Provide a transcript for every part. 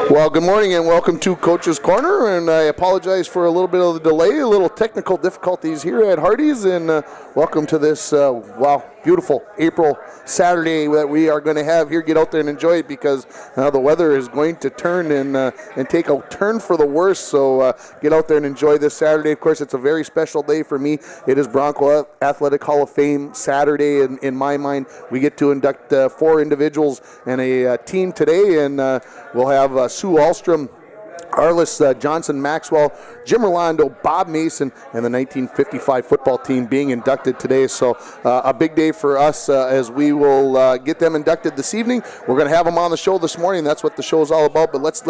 Well, good morning and welcome to Coach's Corner, and I apologize for a little bit of the delay, a little technical difficulties here at Hardee's, and welcome to this, beautiful April Saturday that we are going to have here. Get out there and enjoy it because the weather is going to turn and take a turn for the worse, so get out there and enjoy this Saturday. Of course, it's a very special day for me. It is Bronco Athletic Hall of Fame Saturday, and in my mind, we get to induct 4 individuals and a team today, and we'll have Sue Ahlstrom, Arliss Johnson Maxwell, Jim Rolando, Bob Mason, and the 1955 football team being inducted today. So a big day for us as we will get them inducted this evening. We're going to have them on the show this morning. That's what the show is all about. But let's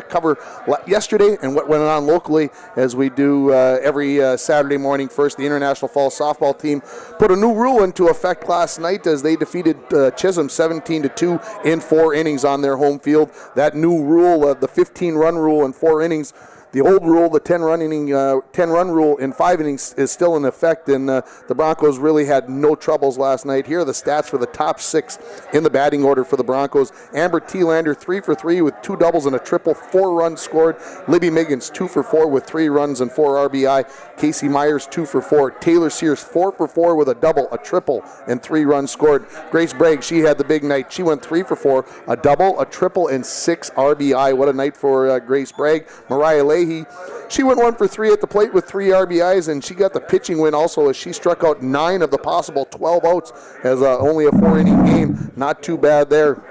cover yesterday and what went on locally as we do every Saturday morning. First, the International Falls softball team put a new rule into effect last night as they defeated Chisholm 17-2 in 4 innings on their home field. That new rule, the 15-run rule in 4 innings. The old rule, the 10-run rule in 5 innings is still in effect, and the Broncos really had no troubles last night. Here are the stats for the top 6 in the batting order for the Broncos. Amber Thielander, 3 for 3 with 2 doubles and a triple, 4 runs scored. Libby Miggins, 2 for 4 with 3 runs and 4 RBI. Casey Myers, 2 for 4. Taylor Sears, 4 for 4 with a double, a triple, and 3 runs scored. Grace Bragg, she had the big night. She went 3 for 4, a double, a triple, and 6 RBI. What a night for Grace Bragg. Mariah Leahy, she went 1 for 3 at the plate with 3 RBIs, and she got the pitching win also as she struck out 9 of the possible 12 outs as only a 4-inning game. Not too bad there,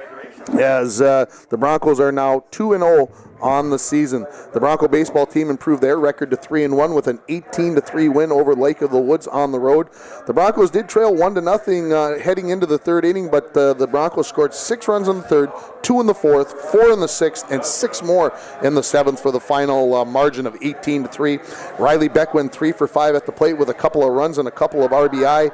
as the Broncos are now 2-0 on the season. The Bronco baseball team improved their record to 3-1 with an 18-3 win over Lake of the Woods on the road. The Broncos did trail 1-0 heading into the 3rd inning, but the Broncos scored 6 runs in the 3rd, 2 in the 4th, 4 in the 6th, and 6 more in the 7th for the final margin of 18-3. Riley Beck went 3 for 5 at the plate with a couple of runs and a couple of RBI.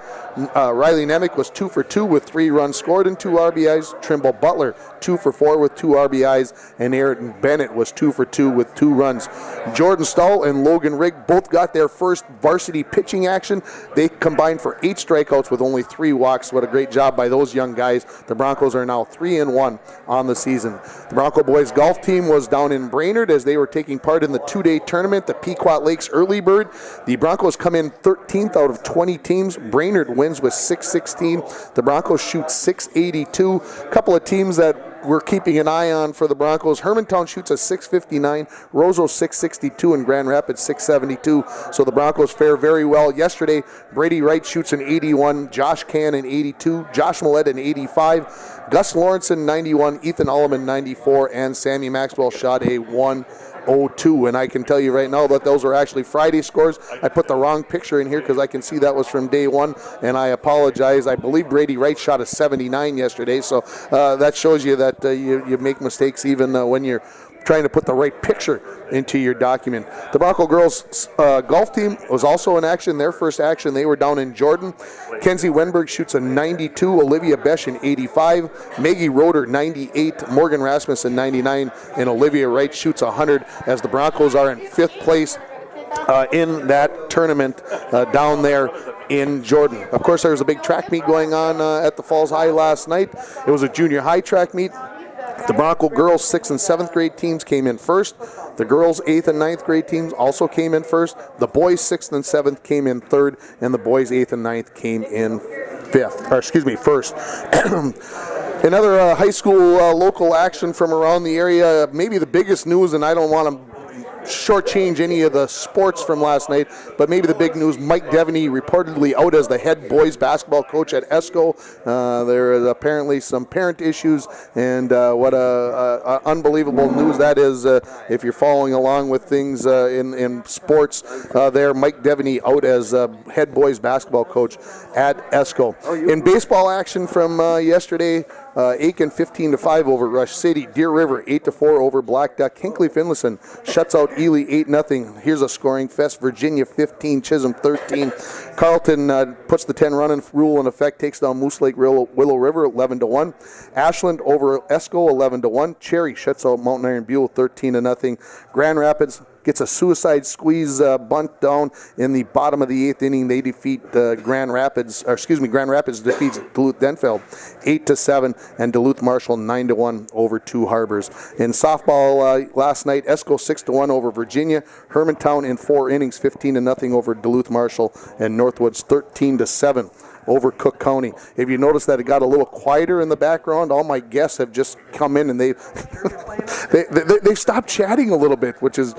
Riley Nemec was 2 for 2 with 3 runs scored and 2 RBIs. Trimble Butler, 2 for 4 with 2 RBIs, and Aaron Bennett was 2 for 2 with 2 runs. Jordan Stahl and Logan Rigg both got their first varsity pitching action. They combined for 8 strikeouts with only 3 walks. What a great job by those young guys. The Broncos are now 3-1 on the season. The Bronco boys golf team was down in Brainerd as they were taking part in the 2-day tournament, the Pequot Lakes Early Bird. The Broncos come in 13th out of 20 teams. Brainerd wins with 616. The Broncos shoot 682. A couple of teams that we're keeping an eye on for the Broncos. Hermantown shoots a 659, Roseau 662, and Grand Rapids 672. So the Broncos fare very well. Yesterday, Brady Wright shoots an 81, Josh Can an 82, Josh Millett an 85, Gus Lawrenson 91, Ethan Alleman 94, and Sammy Maxwell shot a 102. And I can tell you right now that those are actually Friday scores. I put the wrong picture in here because I can see that was from day 1, and I apologize. I believe Brady Wright shot a 79 yesterday, so that shows you that you make mistakes even when you're trying to put the right picture into your document. The Bronco girls golf team was also in action. Their first action, they were down in Jordan. Kenzie Wenberg shoots a 92, Olivia Besch an 85, Maggie Roeder 98, Morgan Rasmussen 99, and Olivia Wright shoots 100 as the Broncos are in 5th place in that tournament down there in Jordan. Of course, there was a big track meet going on at the Falls High last night. It was a junior high track meet. The Bronco girls 6th and 7th grade teams came in first. The girls 8th and 9th grade teams also came in first. The boys 6th and 7th came in third, and the boys 8th and 9th came in first. Another high school local action from around the area. Maybe the biggest news, and I don't want to shortchange any of the sports from last night, but maybe the big news, Mike Devaney reportedly out as the head boys basketball coach at ESCO. There is apparently some parent issues, and what a unbelievable news that is if you're following along with things in sports there. Mike Devaney out as head boys basketball coach at ESCO. In baseball action from yesterday, Aiken 15-5 over Rush City. Deer River 8-4 over Black Duck. Hinkley Finlayson shuts out Ely 8-0. Here's a scoring fest. Virginia 15, Chisholm 13. Carlton puts the 10-run rule in effect, takes down Moose Lake Willow River 11-1. Ashland over Esco 11-1. Cherry shuts out Mountain Iron Buell 13-0. Grand Rapids gets a suicide squeeze bunt down in the bottom of the 8th inning. They defeat Grand Rapids defeats Duluth Denfeld 8-7, and Duluth Marshall 9-1 over Two Harbors. In softball last night, Esco 6-1 over Virginia, Hermantown in 4 innings 15-0 over Duluth Marshall, and Northwoods 13-7 over Cook County. If you notice that it got a little quieter in the background, all my guests have just come in and they've stopped chatting a little bit, which is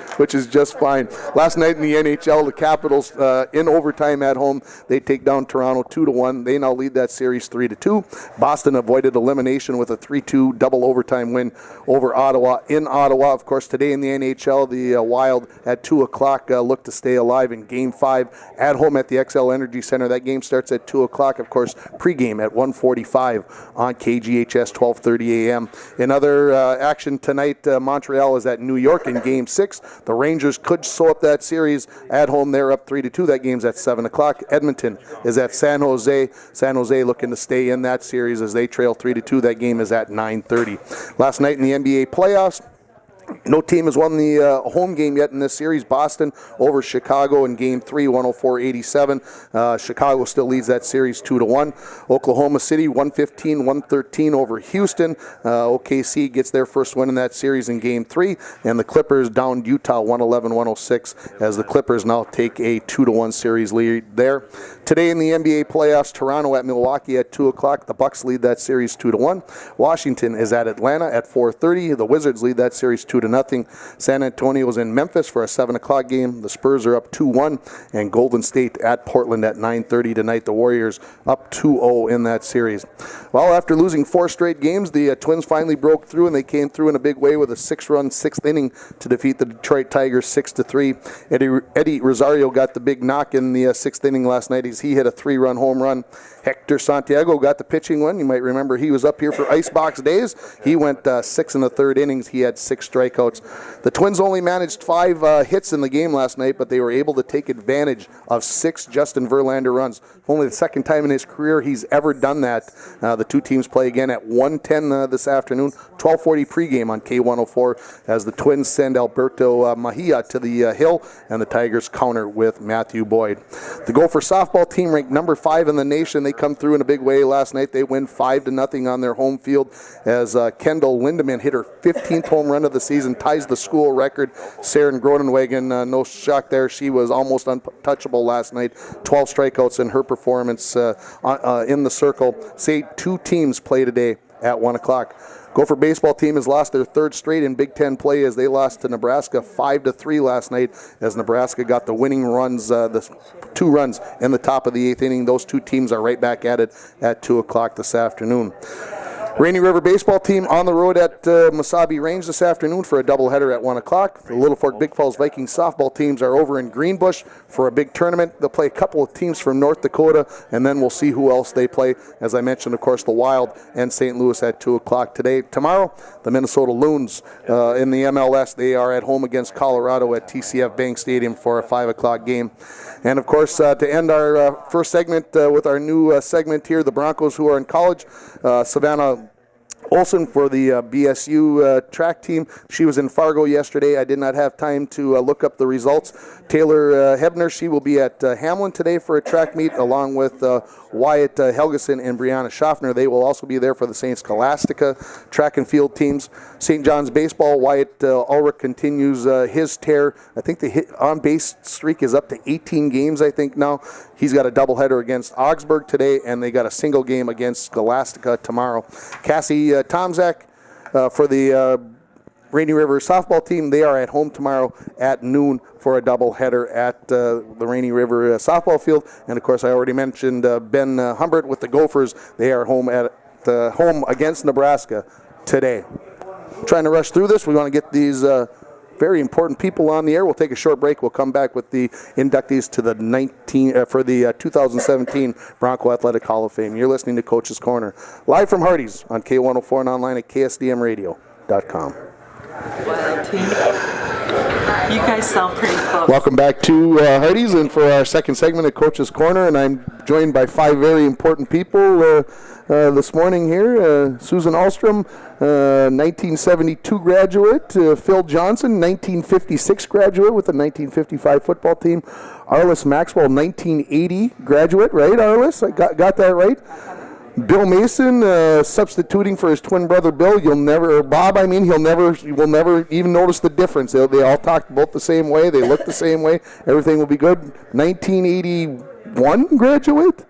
just fine. Last night in the NHL, the Capitals in overtime at home, they take down Toronto 2-1. They now lead that series 3-2. Boston avoided elimination with a 3-2 double overtime win over Ottawa in Ottawa. Of course, today in the NHL, the Wild at 2 o'clock look to stay alive in Game 5 at home at the XL Energy Center. That game starts at 2 o'clock. Of course, pregame at 1:45 on KGHS 12:30 a.m. In other action tonight, Montreal is at New York in Game 6. The Rangers could sew up that series at home. They're up 3-2. That game's at 7 o'clock. Edmonton is at San Jose. San Jose looking to stay in that series as they trail 3-2. That game is at 9:30. Last night in the NBA playoffs, no team has won the home game yet in this series. Boston over Chicago in Game 3, 104-87. Chicago still leads that series 2-1. Oklahoma City 115-113 over Houston. OKC gets their first win in that series in Game 3. And the Clippers downed Utah 111-106 as the Clippers now take a 2-1 series lead there. Today in the NBA playoffs, Toronto at Milwaukee at 2 o'clock. The Bucks lead that series 2-1. Washington is at Atlanta at 4:30. The Wizards lead that series 2-0. San Antonio is in Memphis for a 7 o'clock game. The Spurs are up 2-1, and Golden State at Portland at 9:30 tonight. The Warriors up 2-0 in that series. Well, after losing 4 straight games, the Twins finally broke through, and they came through in a big way with a 6-run 6th inning to defeat the Detroit Tigers 6-3. Eddie Rosario got the big knock in the 6th inning last night. He hit a 3-run home run. Hector Santiago got the pitching one. You might remember he was up here for Icebox days. He went 6 1/3 innings. He had 6 strikeouts. The Twins only managed 5 hits in the game last night, but they were able to take advantage of 6 Justin Verlander runs. Only the second time in his career he's ever done that. The two teams play again at 1:10 this afternoon, 12:40 pregame on K104 as the Twins send Alberto Mejia to the hill and the Tigers counter with Matthew Boyd. The Gopher softball team ranked number 5 in the nation. They come through in a big way last night. They win 5-0 on their home field as Kendall Lindemann hit her 15th home run of the season, ties the school record. Saren Groenewegen, no shock there. She was almost untouchable last night. 12 strikeouts in her performance in the circle. Say 2 teams play today at 1 o'clock. Gopher baseball team has lost their 3rd straight in Big Ten play as they lost to Nebraska 5-3 last night as Nebraska got the winning runs, the 2 runs in the top of the 8th inning. Those 2 teams are right back at it at 2 o'clock this afternoon. Rainy River baseball team on the road at Mesabi Range this afternoon for a doubleheader at 1 o'clock. The Little Fork Big Falls Vikings softball teams are over in Greenbush for a big tournament. They'll play a couple of teams from North Dakota, and then we'll see who else they play. As I mentioned, of course, the Wild and St. Louis at 2 o'clock today. Tomorrow, the Minnesota Loons in the MLS, they are at home against Colorado at TCF Bank Stadium for a 5 o'clock game. And, of course, to end our first segment with our new segment here, the Broncos who are in college, Savannah Olson for the BSU track team. She was in Fargo yesterday. I did not have time to look up the results. Taylor Hebner, she will be at Hamlin today for a track meet along with Wyatt Helgeson and Brianna Schaffner. They will also be there for the St. Scholastica track and field teams. St. John's baseball, Wyatt Ulrich continues his tear. I think the hit on base streak is up to 18 games, I think now. He's got a doubleheader against Augsburg today, and they got a single game against Scholastica tomorrow. Cassie Tomzak for the Rainy River softball team, they are at home tomorrow at noon for a doubleheader at the Rainy River softball field. And, of course, I already mentioned Ben Humbert with the Gophers. They are home against Nebraska today. I'm trying to rush through this. We want to get these very important people on the air. We'll take a short break. We'll come back with the inductees to the 2017 Bronco Athletic Hall of Fame. You're listening to Coach's Corner, live from Hardee's on K104 and online at ksdmradio.com. You guys sound pretty close. Welcome back to Hardee's, and for our second segment of Coach's Corner, and I'm joined by 5 very important people this morning here. Susan Ahlstrom, 1972 graduate. Phil Johnson, 1956 graduate with the 1955 football team. Arliss Maxwell, 1980 graduate, right, Arliss? I got that right? Bill Mason, substituting for his twin brother Bill. You will never even notice the difference. They all talk both the same way. They look the same way. Everything will be good. 1981 graduate?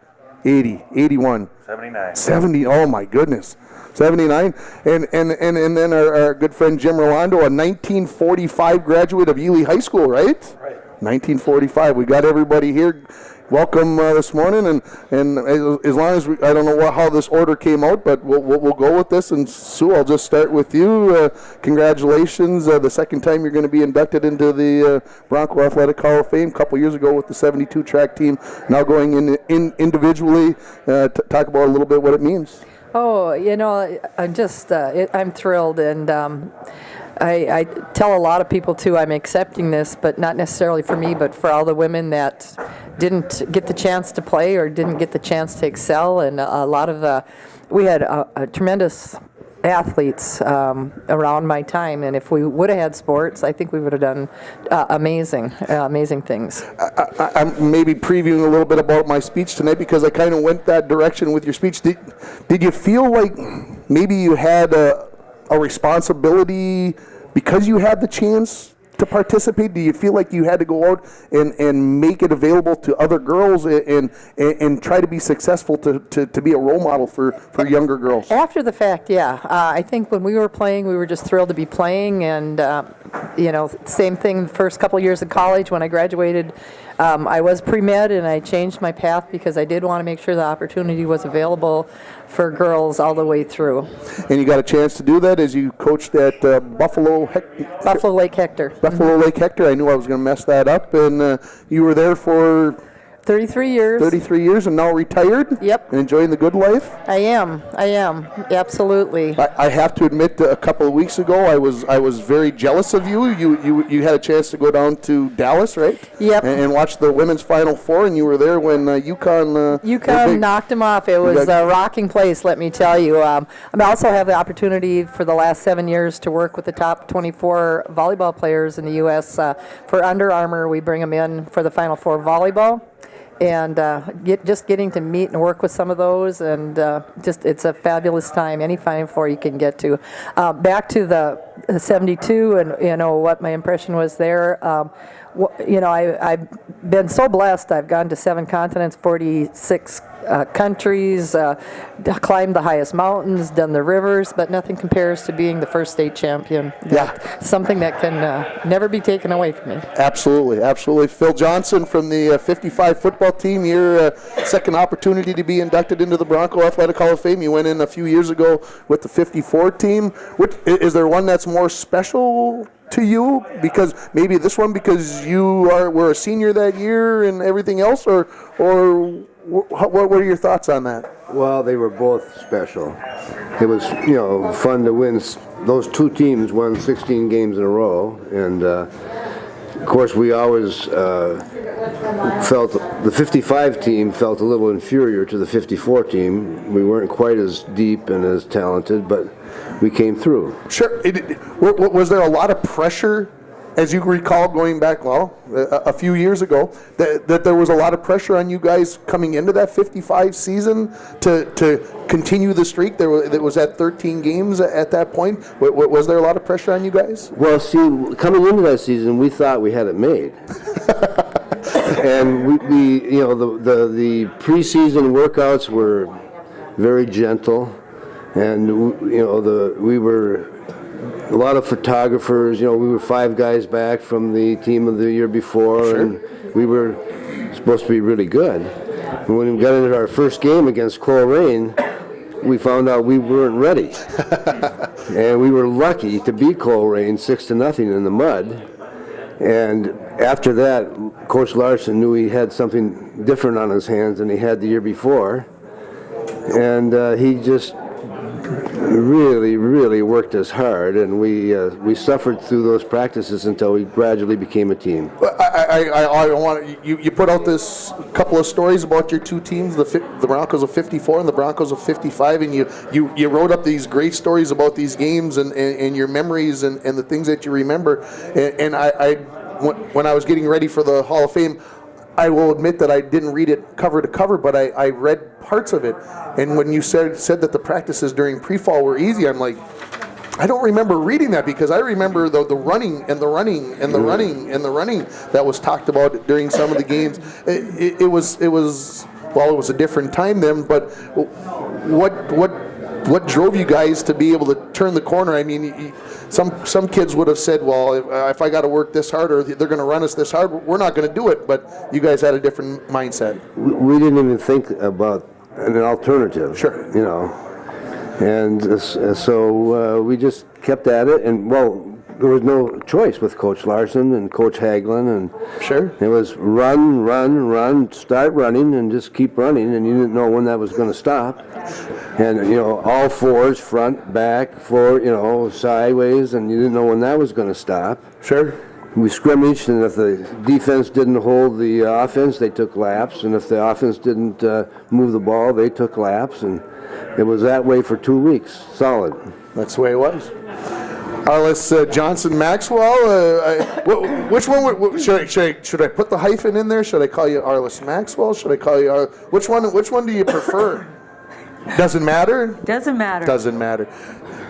80, 81. 79. 70, oh my goodness. 79. And then our good friend Jim Rolando, a 1945 graduate of Ely High School, right? Right. 1945. We got everybody here. Welcome this morning, and as long as I don't know how this order came out, but we'll go with this. And Sue, I'll just start with you. Congratulations, the second time you're going to be inducted into the Bronco Athletic Hall of Fame. A couple years ago with the 72 track team, now going in individually. Talk about a little bit what it means. Oh, I'm thrilled, and I tell a lot of people too I'm accepting this, but not necessarily for me, but for all the women that didn't get the chance to play or didn't get the chance to excel. And a lot of we had a tremendous athletes around my time, and if we would have had sports, I think we would have done amazing things. I'm maybe previewing a little bit about my speech tonight because I kind of went that direction with your speech. Did you feel like maybe you had a responsibility because you had the chance to participate? Do you feel like you had to go out and make it available to other girls and try to be successful to be a role model for younger girls? After the fact, yeah. I think when we were playing, we were just thrilled to be playing, and same thing the first couple years of college. When I graduated, I was pre-med, and I changed my path because I did want to make sure the opportunity was available for girls all the way through. And you got a chance to do that as you coached at Buffalo Lake Hector. Buffalo Lake Hector. I knew I was going to mess that up. And you were there for 33 years. 33 years, and now retired? Yep. And enjoying the good life? I am. Absolutely. I have to admit, a couple of weeks ago, I was very jealous of you. You had a chance to go down to Dallas, right? Yep. And watch the women's Final Four, and you were there when UConn knocked them off. It was a rocking place, let me tell you. I also have the opportunity for the last 7 years to work with the top 24 volleyball players in the U.S. For Under Armour, we bring them in for the Final Four volleyball. And just getting to meet and work with some of those, and it's a fabulous time. Any Final Four you can get to. Back to the 72, and what my impression was there. I've been so blessed. I've gone to 7 continents, 46 countries, climbed the highest mountains, done the rivers, but nothing compares to being the first state champion. Yeah. Something that can never be taken away from me. Absolutely, absolutely. Phil Johnson from the 55 football team, your second opportunity to be inducted into the Bronco Athletic Hall of Fame. You went in a few years ago with the 54 team. Is there one that's more special to you? Because maybe this one because you were a senior that year and everything else, or what are your thoughts on that? Well, they were both special. It was, fun to win. Those two teams won 16 games in a row, and of course we always felt the 55 team felt a little inferior to the 54 team. We weren't quite as deep and as talented, but we came through. Sure. Was there a lot of pressure, as you recall, going back, a few years ago, that there was a lot of pressure on you guys coming into that 55 season to continue the streak? There was at 13 games at that point. Was there a lot of pressure on you guys? Well, see, coming into that season, we thought we had it made. And we the preseason workouts were very gentle, and we were a lot of photographers. We were 5 guys back from the team of the year before, sure. And we were supposed to be really good. And when we got into our first game against Coleraine, we found out we weren't ready, and we were lucky to beat Coleraine 6-0 in the mud. And after that, Coach Larson knew he had something different on his hands than he had the year before, and he just really worked us hard, and we suffered through those practices until we gradually became a team. I want you put out this couple of stories about your two teams, the Broncos of '54 and the Broncos of '55, and you wrote up these great stories about these games and your memories and the things that you remember. And when I was getting ready for the Hall of Fame, I will admit that I didn't read it cover to cover, but I read parts of it. And when you said that the practices during pre-fall were easy, I'm like, I don't remember reading that, because I remember the running and the running and the running and the running that was talked about during some of the games. It was a different time then, but what drove you guys to be able to turn the corner? I mean, some kids would have said, well, if I got to work this hard, or they're going to run us this hard, we're not going to do it. But you guys had a different mindset. We didn't even think about an alternative. Sure. You know, and so we just kept at it, and there was no choice with Coach Larson and Coach Hagelin, and sure, it was run, start running, and just keep running, and you didn't know when that was going to stop. And all fours, front, back, forward, sideways, and you didn't know when that was going to stop. Sure. We scrimmaged, and if the defense didn't hold the offense, they took laps, and if the offense didn't move the ball, they took laps, and it was that way for 2 weeks, solid. That's the way it was. Arliss Johnson Maxwell. Which one should I put the hyphen in there? Should I call you Arliss Maxwell? Should I call you which one do you prefer? Doesn't matter. Doesn't matter. Doesn't matter.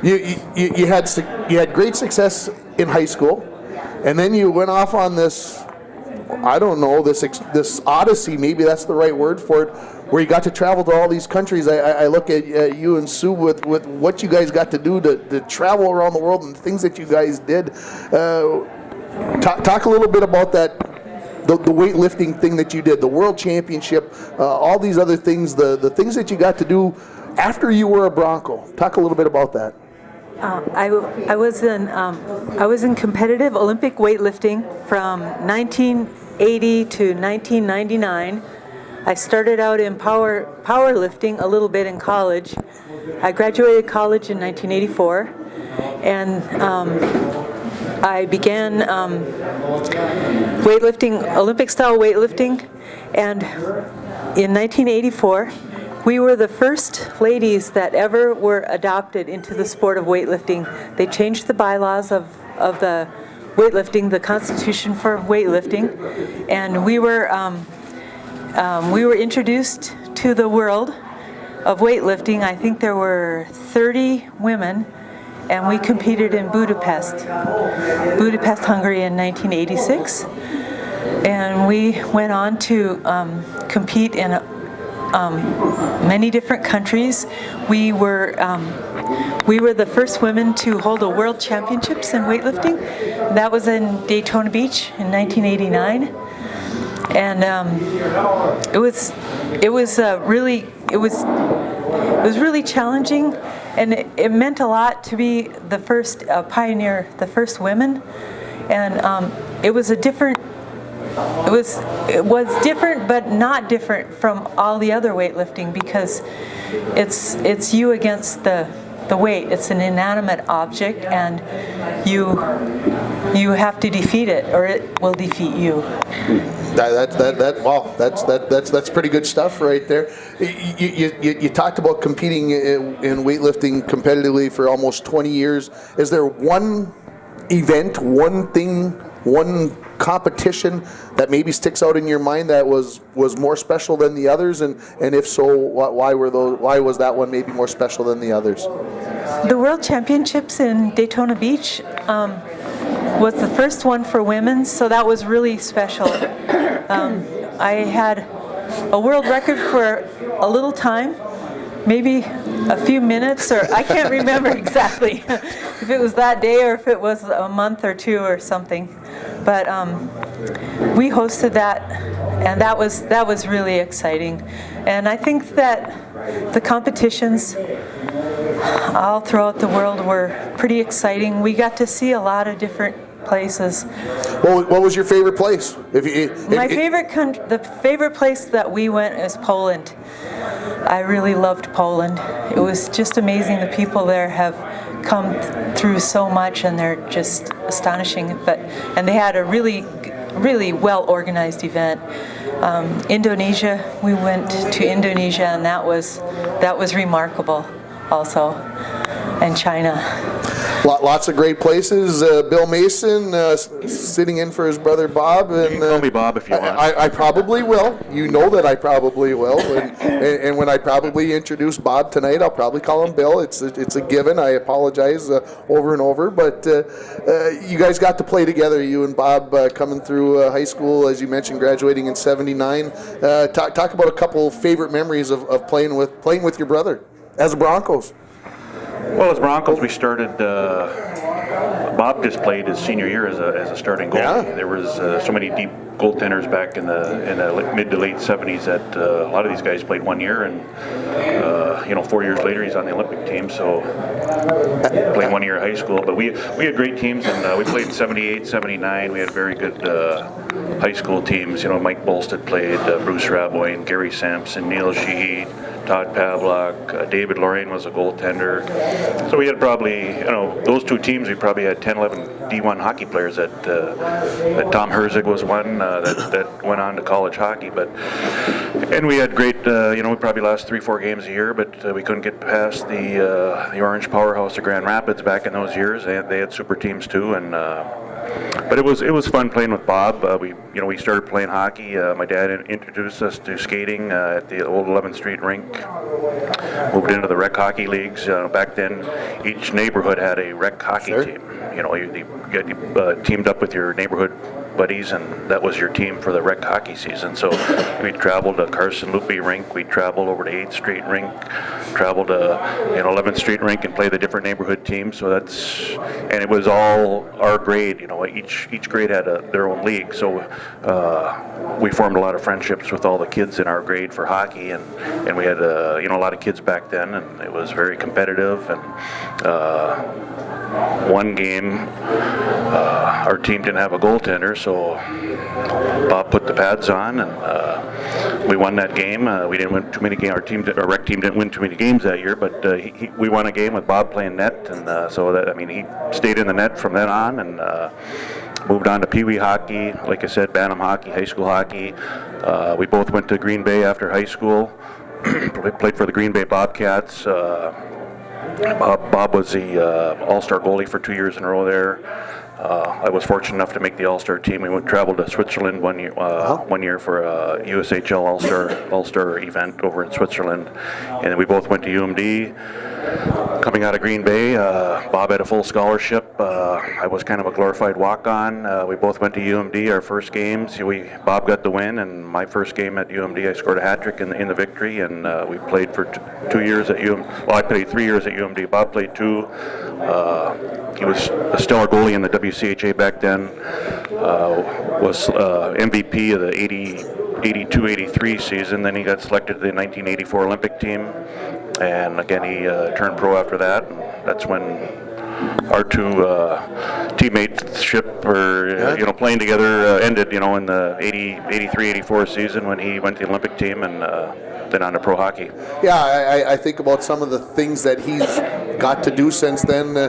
You had great success in high school, and then you went off on this. I don't know, this odyssey. Maybe that's the right word for it. Where you got to travel to all these countries. I look at you and Sue with what you guys got to do to travel around the world and things that you guys did. Talk a little bit about that, the weightlifting thing that you did, the World Championship, all these other things, the things that you got to do after you were a Bronco. Talk a little bit about that. I was in competitive Olympic weightlifting from 1980 to 1999. I started out in powerlifting a little bit in college. I graduated college in 1984, and I began weightlifting, Olympic-style weightlifting, and in 1984, we were the first ladies that ever were adopted into the sport of weightlifting. They changed the bylaws of the weightlifting, the Constitution for weightlifting, and we were introduced to the world of weightlifting. I think there were 30 women, and we competed in Budapest, Hungary in 1986. And we went on to compete in many different countries. We were the first women to hold a world championships in weightlifting. That was in Daytona Beach in 1989. And it was really challenging, and it meant a lot to be the first pioneer, the first women, and it was different, but not different from all the other weightlifting, because it's you against the weight. It's an inanimate object, and you have to defeat it, or it will defeat you. Wow, that's pretty good stuff right there. You talked about competing in weightlifting competitively for almost 20 years. Is there one event, one thing, one competition that maybe sticks out in your mind that was more special than the others, and if so, why was that one maybe more special than the others? The World Championships in Daytona Beach was the first one for women, so that was really special. I had a world record for a little time, maybe a few minutes, or I can't remember exactly if it was that day or if it was a month or two or something. But we hosted that, and that was really exciting. And I think that the competitions all throughout the world were pretty exciting. We got to see a lot of different places. Well, what was your favorite place? The favorite place that we went is Poland. I really loved Poland. It was just amazing. The people there have come through so much, and they're just astonishing. And they had a really well organized event. Indonesia, we went to Indonesia, and that was remarkable also. And China. Lots of great places. Bill Mason sitting in for his brother Bob. And, you can call me Bob if you want. I probably will. You know that I probably will. And when I probably introduce Bob tonight, I'll probably call him Bill. It's a given. I apologize over and over. But you guys got to play together, you and Bob, coming through high school, as you mentioned, graduating in '79. Talk about a couple favorite memories of playing with your brother as a Broncos. Well, as Broncos, we started. Bob just played his senior year as a starting goalie. Yeah. There was so many deep goaltenders back in the mid to late '70s that a lot of these guys played 1 year, and 4 years later he's on the Olympic team. So played 1 year of high school, but we had great teams, and we played in '78, '79. We had very good high school teams. Mike Bolstead played, Bruce Raboyne, Gary Sampson, Neil Sheehy, Todd Pavlock, David Lorraine was a goaltender. So we had probably, those two teams, we probably had 10, 11 D1 hockey players. That Tom Herzig was one that went on to college hockey. And we had great, we probably lost 3-4 games a year, but we couldn't get past the Orange powerhouse of Grand Rapids back in those years. They had super teams too, and but it was fun playing with Bob. We started playing hockey. My dad introduced us to skating at the old 11th Street rink. Moved into the rec hockey leagues. Back then, each neighborhood had a rec hockey team. You teamed up with your neighborhood buddies, and that was your team for the rec hockey season. So we traveled to Carson Loopy rink, we traveled over to 8th Street rink, traveled to 11th Street rink and play the different neighborhood teams. So and it was all our grade. Each grade had their own league. So we formed a lot of friendships with all the kids in our grade for hockey, and we had a lot of kids back then, and it was very competitive. And one game, our team didn't have a goaltender, so Bob put the pads on, and we won that game. We didn't win too many games. Our rec team didn't win too many games that year, but we won a game with Bob playing net, and he stayed in the net from then on, and moved on to Pee Wee hockey. Like I said, Bantam hockey, high school hockey. We both went to Green Bay after high school. Played for the Green Bay Bobcats. Bob was the All-Star goalie for 2 years in a row there. I was fortunate enough to make the All-Star team. We traveled to Switzerland one year for a USHL All-Star event over in Switzerland, and then we both went to UMD. Coming out of Green Bay, Bob had a full scholarship. I was kind of a glorified walk-on. We both went to UMD. Our first games, Bob got the win, and my first game at UMD, I scored a hat trick in the victory. And we played for 2 years at UMD. Well, I played 3 years at UMD. Bob played 2. He was a stellar goalie in the WCHA back then. Was MVP of the 82-83 season. Then he got selected to the 1984 Olympic team. And again, he turned pro after that. And that's when our two teammateship, or playing together, ended. In the 83-84 season when he went to the Olympic team and then on to pro hockey. Yeah, I think about some of the things that he's got to do since then. I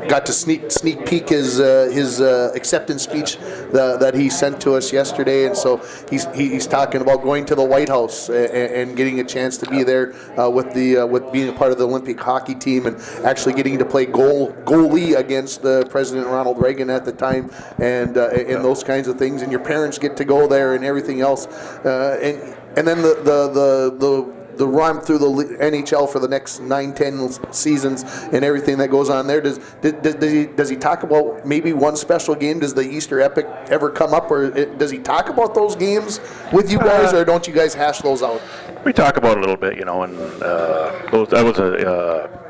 got to sneak peek his acceptance speech that he sent to us yesterday, and so he's talking about going to the White House and getting a chance to be there with being a part of the Olympic hockey team, and actually getting to play goalie against President Ronald Reagan at the time, and those kinds of things. And your parents get to go there and everything else, and then the run through the NHL for the next 9-10 seasons and everything that goes on there. Does he talk about maybe one special game? Does the Easter Epic ever come up, or does he talk about those games with you guys, or don't you guys hash those out? We talk about it a little bit, and that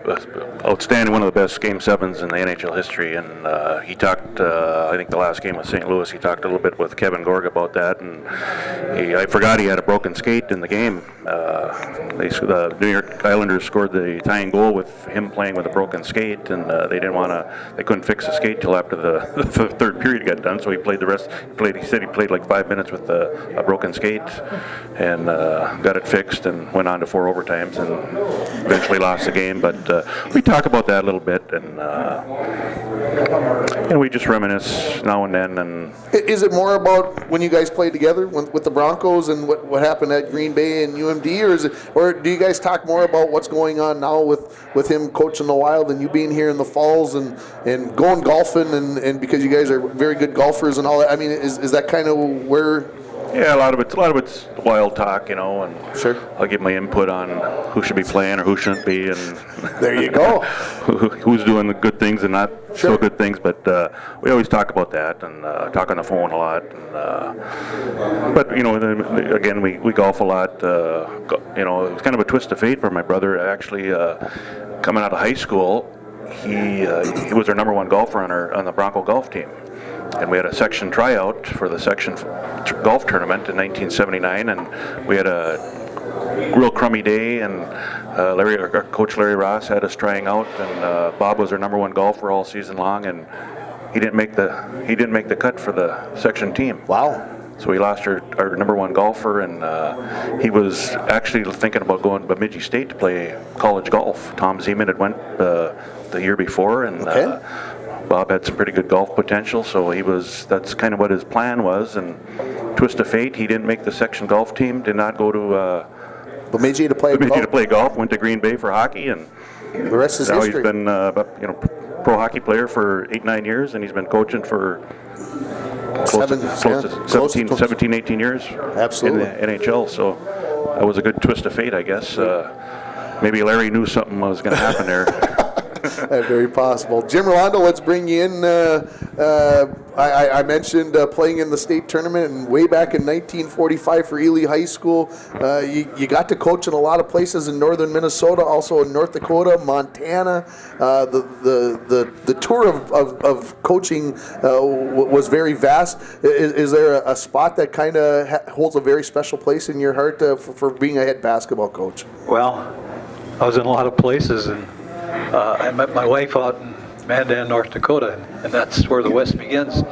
was outstanding, one of the best Game 7s in the NHL history. And he talked, I think the last game with St. Louis, he talked a little bit with Kevin Gorg about that. And I forgot he had a broken skate in the game. the New York Islanders scored the tying goal with him playing with a broken skate, and they couldn't fix the skate till after the third period got done. So he played the rest. He said he played like 5 minutes with a broken skate, and got it fixed, and went on to 4 overtimes, and eventually lost the game. But we talk about that a little bit, and we just reminisce now and then. And is it more about when you guys played together with the Broncos and what happened at Green Bay and UMD, or do you guys talk more about what's going on now with him coaching the Wild and you being here in the Falls and going golfing and because you guys are very good golfers and all that? I mean, is that kind of where? Yeah, a lot of it's Wild talk, and sure. I'll give my input on who should be playing or who shouldn't be, and there you go. who's doing the good things and not sure. so good things. But we always talk about that and talk on the phone a lot. And, but again, we golf a lot. It was kind of a twist of fate for my brother. Actually, coming out of high school, he was our number one golfer on the Bronco golf team. And we had a section tryout for the section golf tournament in 1979, and we had a real crummy day, and our coach Larry Ross had us trying out, and Bob was our number one golfer all season long, and he didn't make the cut for the section team. Wow. So we lost our number one golfer, and he was actually thinking about going to Bemidji State to play college golf. Tom Zeman had went the year before, and okay. Bob had some pretty good golf potential, so that's kind of what his plan was. And twist of fate, he didn't make the section golf team, did not go to Bemidji to play golf, went to Green Bay for hockey, and the rest is now history. He's been pro hockey player for 8-9 years, and he's been coaching for close to 17, 18 years. Absolutely. In the NHL, so that was a good twist of fate, I guess. Maybe Larry knew something was going to happen there. Very possible. Jim Rolando, let's bring you in. I mentioned playing in the state tournament and way back in 1945 for Ely High School. You got to coach in a lot of places in northern Minnesota, also in North Dakota, Montana. The tour of coaching was very vast. Is there a spot that kind of holds a very special place in your heart for being a head basketball coach? Well, I was in a lot of places, and I met my wife out in Mandan, North Dakota, and that's where the West begins.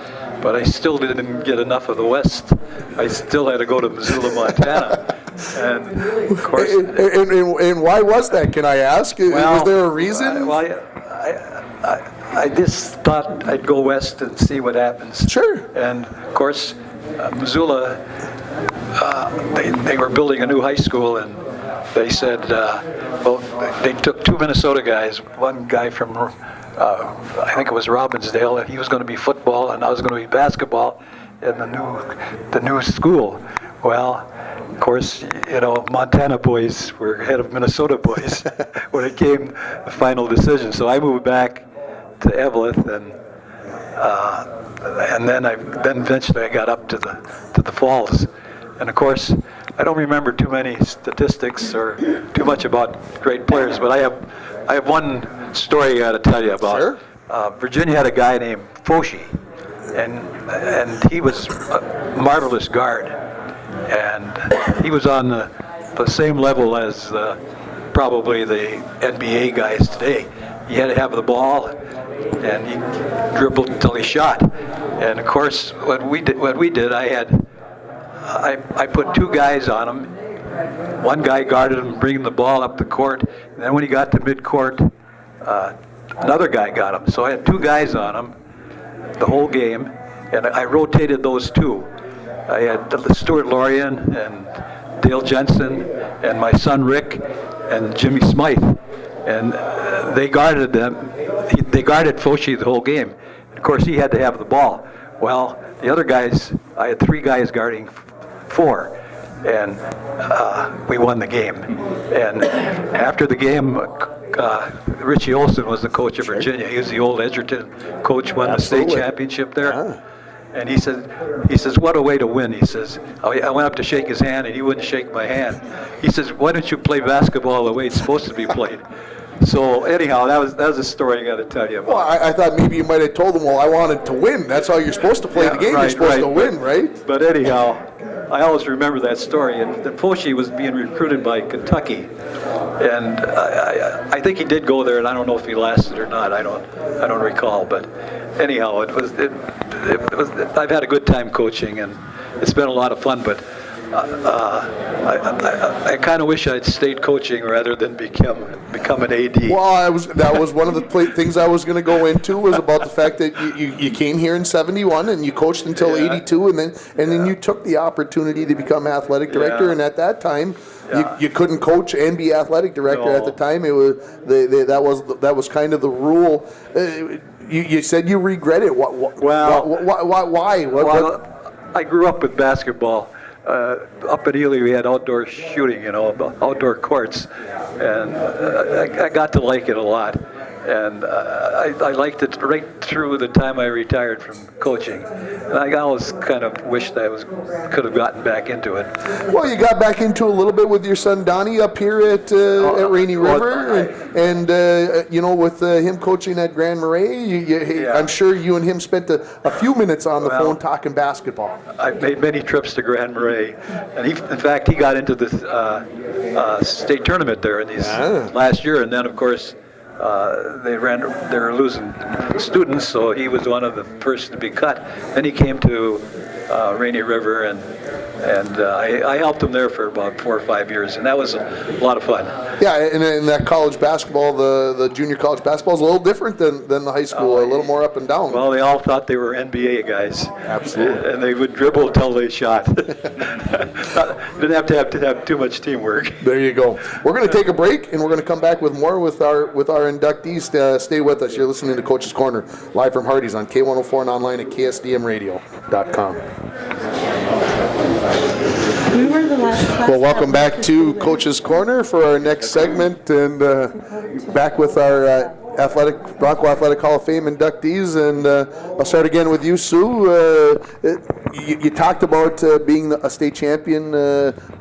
But I still didn't get enough of the West. I still had to go to Missoula, Montana. And of course. And why was that? Can I ask? Was there a reason? I just thought I'd go west and see what happens. Sure. And of course, Missoula, they were building a new high school, and they said, they took 2 Minnesota guys, one guy from, I think it was Robbinsdale, and he was going to be football, and I was going to be basketball in the new school. Well, of course, Montana boys were ahead of Minnesota boys when it came the final decision. So I moved back to Eveleth, and then eventually I got up to the Falls, and of course. I don't remember too many statistics or too much about great players, but I have one story I got to tell you about. Sure. Virginia had a guy named Foshi, and he was a marvelous guard, and he was on the same level as probably the NBA guys today. He had to have the ball, and he dribbled until he shot. And of course, what we did, I put 2 guys on him. One guy guarded him, bringing the ball up the court. And then when he got to mid-court, another guy got him. So I had 2 guys on him the whole game, and I rotated those 2. I had Stuart Lorien and Dale Jensen and my son Rick and Jimmy Smythe. And they guarded them. They guarded Foshi the whole game. Of course, he had to have the ball. Well, the other guys, I had 3 guys guarding 4, and we won the game. And after the game, Richie Olson was the coach of Virginia. He was the old Edgerton coach, won the state championship there. Yeah. And he says, what a way to win. He says, I went up to shake his hand, and he wouldn't shake my hand. He says, why don't you play basketball the way it's supposed to be played? So anyhow, that was a story I got to tell you about. Well, I thought maybe you might have told them, well, I wanted to win. That's how you're supposed to play the game. You're supposed to win, right? But anyhow, I always remember that story. And the Foshi was being recruited by Kentucky, and I think he did go there, and I don't know if he lasted or not. I don't recall. But anyhow, it was. I've had a good time coaching, and it's been a lot of fun. But I kind of wish I'd stayed coaching rather than become an AD. Well, that was one of the things I was going to go into, was about the fact that you came here in '71 and you coached until '82, and then you took the opportunity to become athletic director. And at that time, you couldn't coach and be athletic director. At the time. It was that was kind of the rule. You said you regret it. Why? I grew up with basketball. Up at Ely, we had outdoor shooting, outdoor courts, and I got to like it a lot. And I liked it right through the time I retired from coaching. And I always kind of wished I could have gotten back into it. Well, you got back into a little bit with your son Donnie up here at Rainy River, and with him coaching at Grand Marais. I'm sure you and him spent a few minutes on the phone talking basketball. I've made many trips to Grand Marais, and in fact, he got into the state tournament there in these last year, and then of course. They were losing students, so he was one of the first to be cut. Then he came to Rainy River, and I helped him there for about 4 or 5 years, and that was a lot of fun. Yeah, and that college basketball, the junior college basketball is a little different than the high school, a little more up and down. Well, they all thought they were NBA guys. Absolutely. And they would dribble until they shot. Didn't have to have too much teamwork. There you go. We're going to take a break, and we're going to come back with more with our inductees. Stay with us. You're listening to Coach's Corner, live from Hardy's on K104 and online at ksdmradio.com. We were the last class. Well, welcome back to Coach's Corner for our next segment, and back with our Bronco Athletic Hall of Fame inductees. And I'll start again with you, Sue. You talked about being a state champion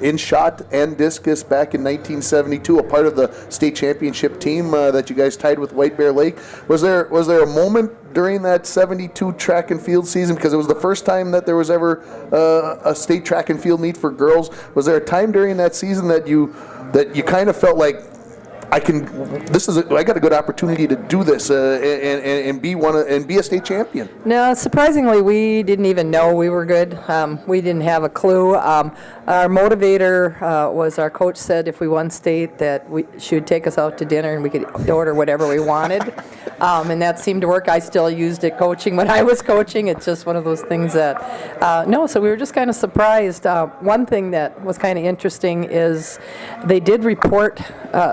in shot and discus back in 1972, a part of the state championship team that you guys tied with White Bear Lake. Was there a moment during that 72 track and field season, because it was the first time that there was ever a state track and field meet for girls? Was there a time during that season that you kind of felt like, I got a good opportunity to do this and be a state champion? No, surprisingly, we didn't even know we were good. We didn't have a clue. Our motivator was our coach said if we won state that she would take us out to dinner and we could order whatever we wanted. And that seemed to work. I still used it coaching when I was coaching. It's just one of those things that, so we were just kind of surprised. One thing that was kind of interesting is they did report,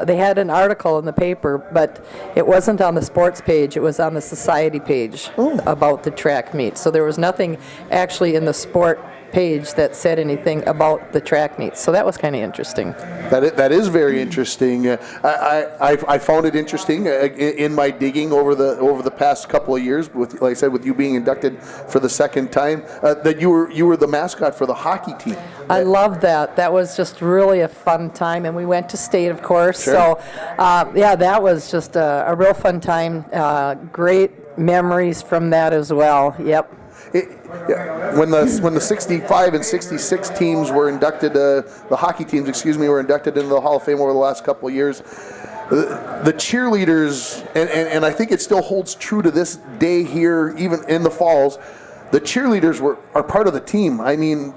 they had an article in the paper, but it wasn't on the sports page. It was on the society page about the track meet. So there was nothing actually in the sport page that said anything about the track meets. So that was kind of interesting. That is very interesting. I found it interesting in my digging over the past couple of years, like I said, with you being inducted for the second time, that you were the mascot for the hockey team. I love that. That was just really a fun time, and we went to state, of course. Sure. So, that was just a real fun time. Great memories from that as well. Yep. When the 65 and 66 teams were inducted, the hockey teams, were inducted into the Hall of Fame over the last couple of years, the cheerleaders, and I think it still holds true to this day here, even in the Falls, the cheerleaders are part of the team. I mean,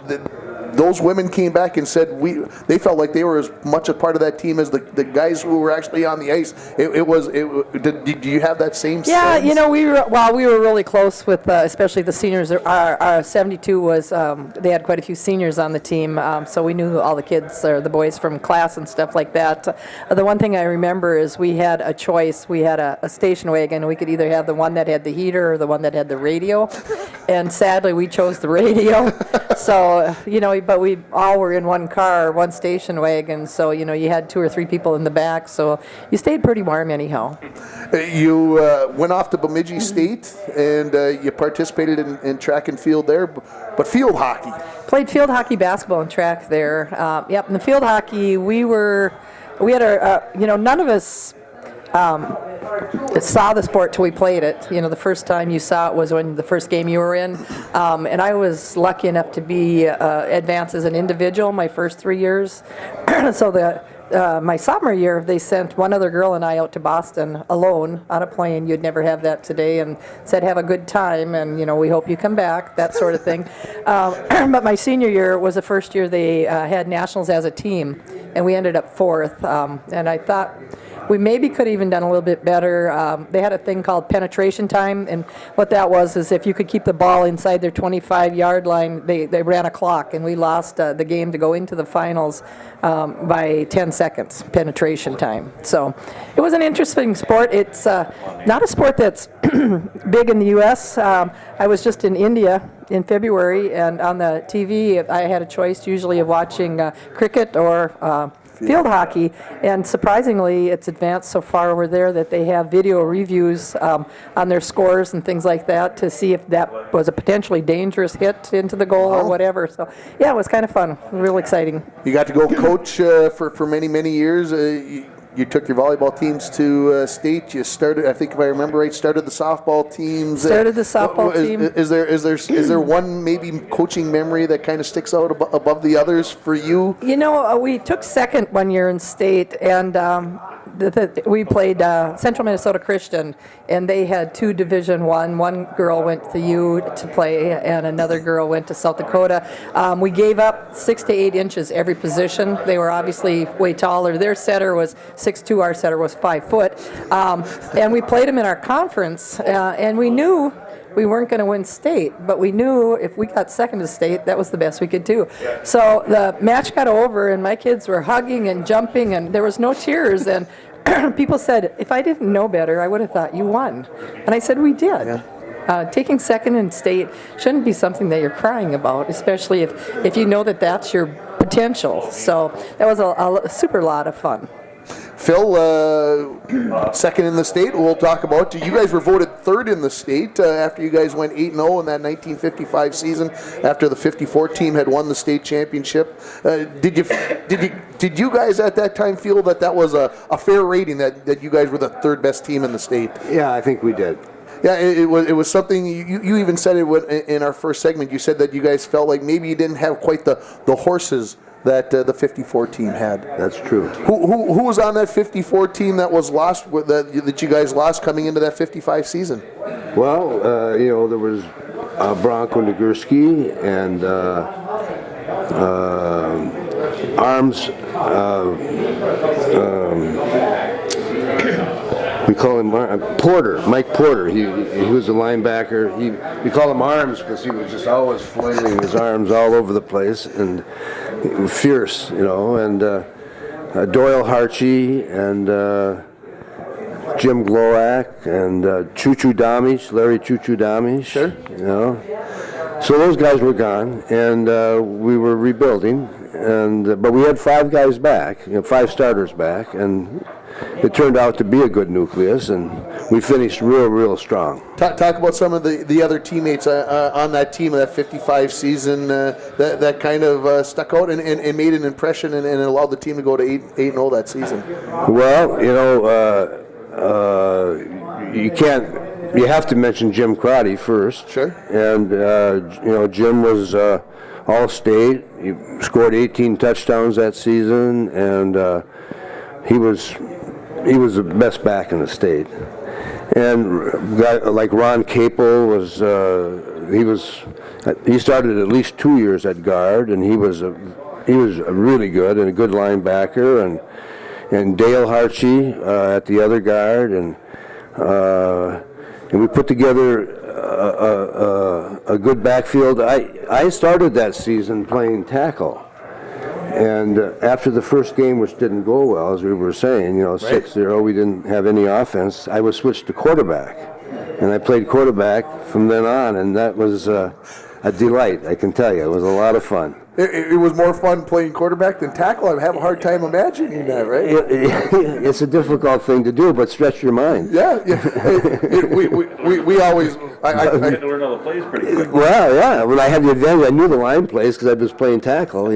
those women came back and said they felt like they were as much a part of that team as the guys who were actually on the ice. Did you have that same sense? Yeah, we were really close with especially the seniors. Our 72 was they had quite a few seniors on the team, so we knew all the kids or the boys from class and stuff like that. The one thing I remember is we had a choice. We had a station wagon. We could either have the one that had the heater or the one that had the radio, and sadly we chose the radio. So but we all were in one car, one station wagon, so you had 2 or 3 people in the back, so you stayed pretty warm anyhow. You went off to Bemidji State, and you participated in track and field there, but field hockey. Played field hockey, basketball, and track there. In the field hockey, we had none of us saw the sport till we played it. You know, the first time you saw it was when the first game you were in. And I was lucky enough to be advanced as an individual my first 3 years. So my sophomore year, they sent one other girl and I out to Boston alone on a plane. You'd never have that today, and said, have a good time, and, you know, we hope you come back, that sort of thing. But my senior year was the first year they had nationals as a team, and we ended up fourth. And I thought we maybe could have even done a little bit better. They had a thing called penetration time, and what that was is if you could keep the ball inside their 25-yard line, they ran a clock, and we lost the game to go into the finals by 10 seconds, penetration time. So it was an interesting sport. It's not a sport that's big in the U.S. I was just in India in February, and on the TV I had a choice usually of watching cricket or field hockey, and surprisingly it's advanced so far over there that they have video reviews on their scores and things like that to see if that was a potentially dangerous hit into the goal or whatever. So yeah, it was kind of fun, real exciting. You got to go coach for many years. You took your volleyball teams to state. You started, I think if I remember right, started the softball teams. Started the softball team. Is there one maybe coaching memory that kind of sticks out above the others for you? You know, we took second one year in state, and we played Central Minnesota Christian, and they had 2 Division I. One girl went to U to play, and another girl went to South Dakota. We gave up 6 to 8 inches every position. They were obviously way taller. Their setter was 6'2", our setter was 5 foot. And we played them in our conference, and we knew we weren't going to win state, but we knew if we got second to state, that was the best we could do. So the match got over, and my kids were hugging and jumping, and there was no tears. And people said, if I didn't know better, I would have thought you won. And I said, we did. Yeah. Taking second in state shouldn't be something that you're crying about, especially if you know that that's your potential. So that was a super lot of fun. Phil, second in the state, we'll talk about. You guys were voted third in the state after you guys went 8-0 in that 1955 season, after the 54 team had won the state championship. Did you guys at that time feel that was a fair rating, that you guys were the third best team in the state? Yeah, I think we did. Yeah, it was something, you even said it in our first segment. You said that you guys felt like maybe you didn't have quite the horses that the 54 team had. That's true. Who was on that 54 team that was lost, that you guys lost coming into that 55 season? Well, you know, there was Bronco Nagurski and Arms. We call him Porter, Mike Porter. He was a linebacker. We call him Arms because he was just always flailing his arms all over the place, and fierce, you know. And Doyle Harchie and Jim Glowak and Choo-Choo Damage, Larry Choo-Choo Damage. Sure. You know. So those guys were gone, and we were rebuilding. And but we had 5 guys back, 5 starters back, and it turned out to be a good nucleus, and we finished real strong. Talk about some of the other teammates on that team of that 55 season that kind of stuck out and made an impression and allowed the team to go to 8-0 that season. Well, you know, you have to mention Jim Crotty first. Sure. And you know, Jim was all-state. He scored 18 touchdowns that season, and he was the best back in the state. And like Ron Capel he started at least 2 years at guard, and he was really good and a good linebacker, and Dale Harchie at the other guard, and we put together a good backfield. I started that season playing tackle. And after the first game, which didn't go well, as we were saying, 6-0, we didn't have any offense, I was switched to quarterback. And I played quarterback from then on, and that was a delight, I can tell you. It was a lot of fun. It was more fun playing quarterback than tackle. I have a hard time imagining that, right? It's a difficult thing to do, but stretch your mind. Yeah. We always... I had to learn all the plays pretty quick. Well, yeah. When I had the advantage, I knew the line plays because I was playing tackle,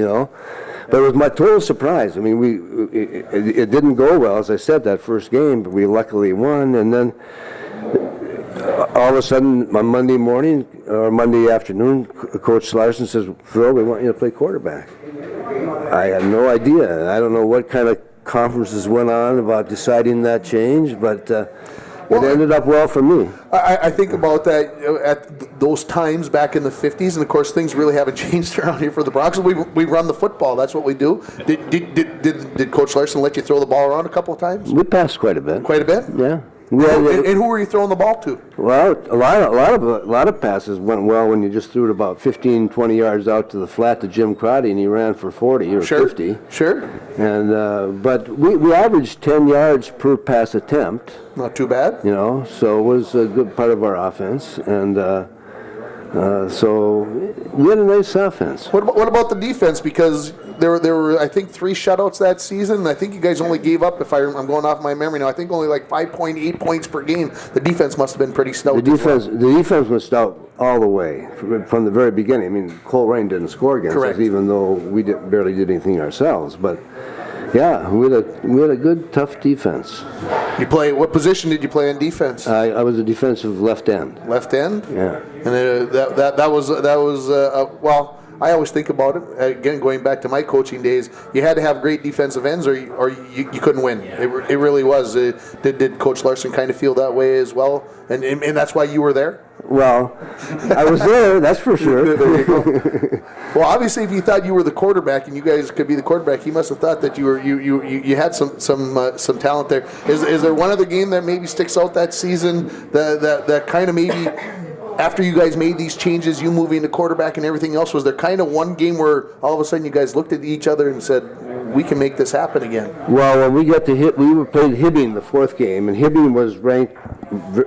But it was my total surprise. I mean, it didn't go well, as I said, that first game, but we luckily won. And then all of a sudden, on Monday morning or Monday afternoon, Coach Larson says, "Phil, we want you to play quarterback." I had no idea. I don't know what kind of conferences went on about deciding that change, but it ended up well for me. I think about that at those times back in the 50s, and of course things really haven't changed around here for the Broncos. We run the football. That's what we do. Did Coach Larson let you throw the ball around a couple of times? We passed quite a bit. Quite a bit? Yeah. And who were you throwing the ball to? Well, a lot of passes went well when you just threw it about 15, 20 yards out to the flat to Jim Crotty, and he ran for 40 or 50. Sure. And but we averaged 10 yards per pass attempt. Not too bad. You know, so it was a good part of our offense, and so we had a nice offense. What about the defense? Because there were I think 3 shutouts that season. I think you guys only gave up, if I'm going off my memory now, I think only like 5.8 points per game. The defense must have been pretty stout. The defense was stout all the way from the very beginning. I mean, Colt Rain didn't score against us, even though we barely did anything ourselves. But yeah, we had a good, tough defense. What position did you play in defense? I was a defensive left end. Left end? Yeah. And that was well, I always think about it, again, going back to my coaching days, you had to have great defensive ends or you couldn't win. It really was. Did Coach Larson kind of feel that way as well? And that's why you were there? Well, I was there, that's for sure. There you go. Well, obviously, if you thought you were the quarterback and you guys could be the quarterback, he must have thought that you had some talent there. Is there one other game that maybe sticks out that season that kind of maybe, after you guys made these changes, you moving to quarterback and everything else, was there kind of one game where all of a sudden you guys looked at each other and said, we can make this happen again? Well, when we got to we played Hibbing the 4th game, and Hibbing was ranked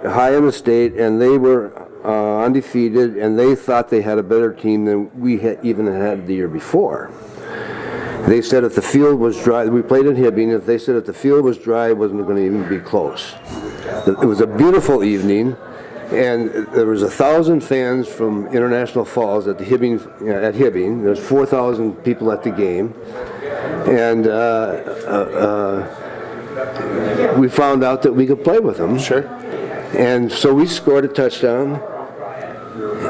high in the state, and they were undefeated, and they thought they had a better team than we even had the year before. They said if the field was dry, we played in Hibbing, if they said if the field was dry, it wasn't going to even be close. It was a beautiful evening, and there was 1,000 fans from International Falls at Hibbing. There's 4,000 people at the game, and we found out that we could play with them. Sure. And so we scored a touchdown.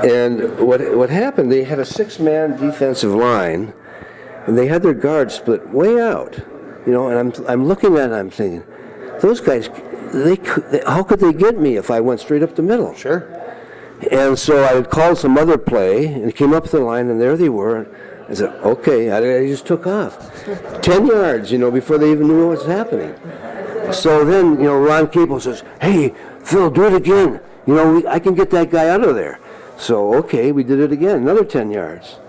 And what happened? They had a 6-man defensive line, and they had their guards split way out. You know, and I'm looking at it, and I'm thinking, those guys, how could they get me if I went straight up the middle? Sure. And so I called some other play, and came up the line, and there they were. I said, okay, I just took off. 10 yards, before they even knew what was happening. So then, Ron Capel says, hey, Phil, do it again. I can get that guy out of there. So, okay, we did it again, another 10 yards.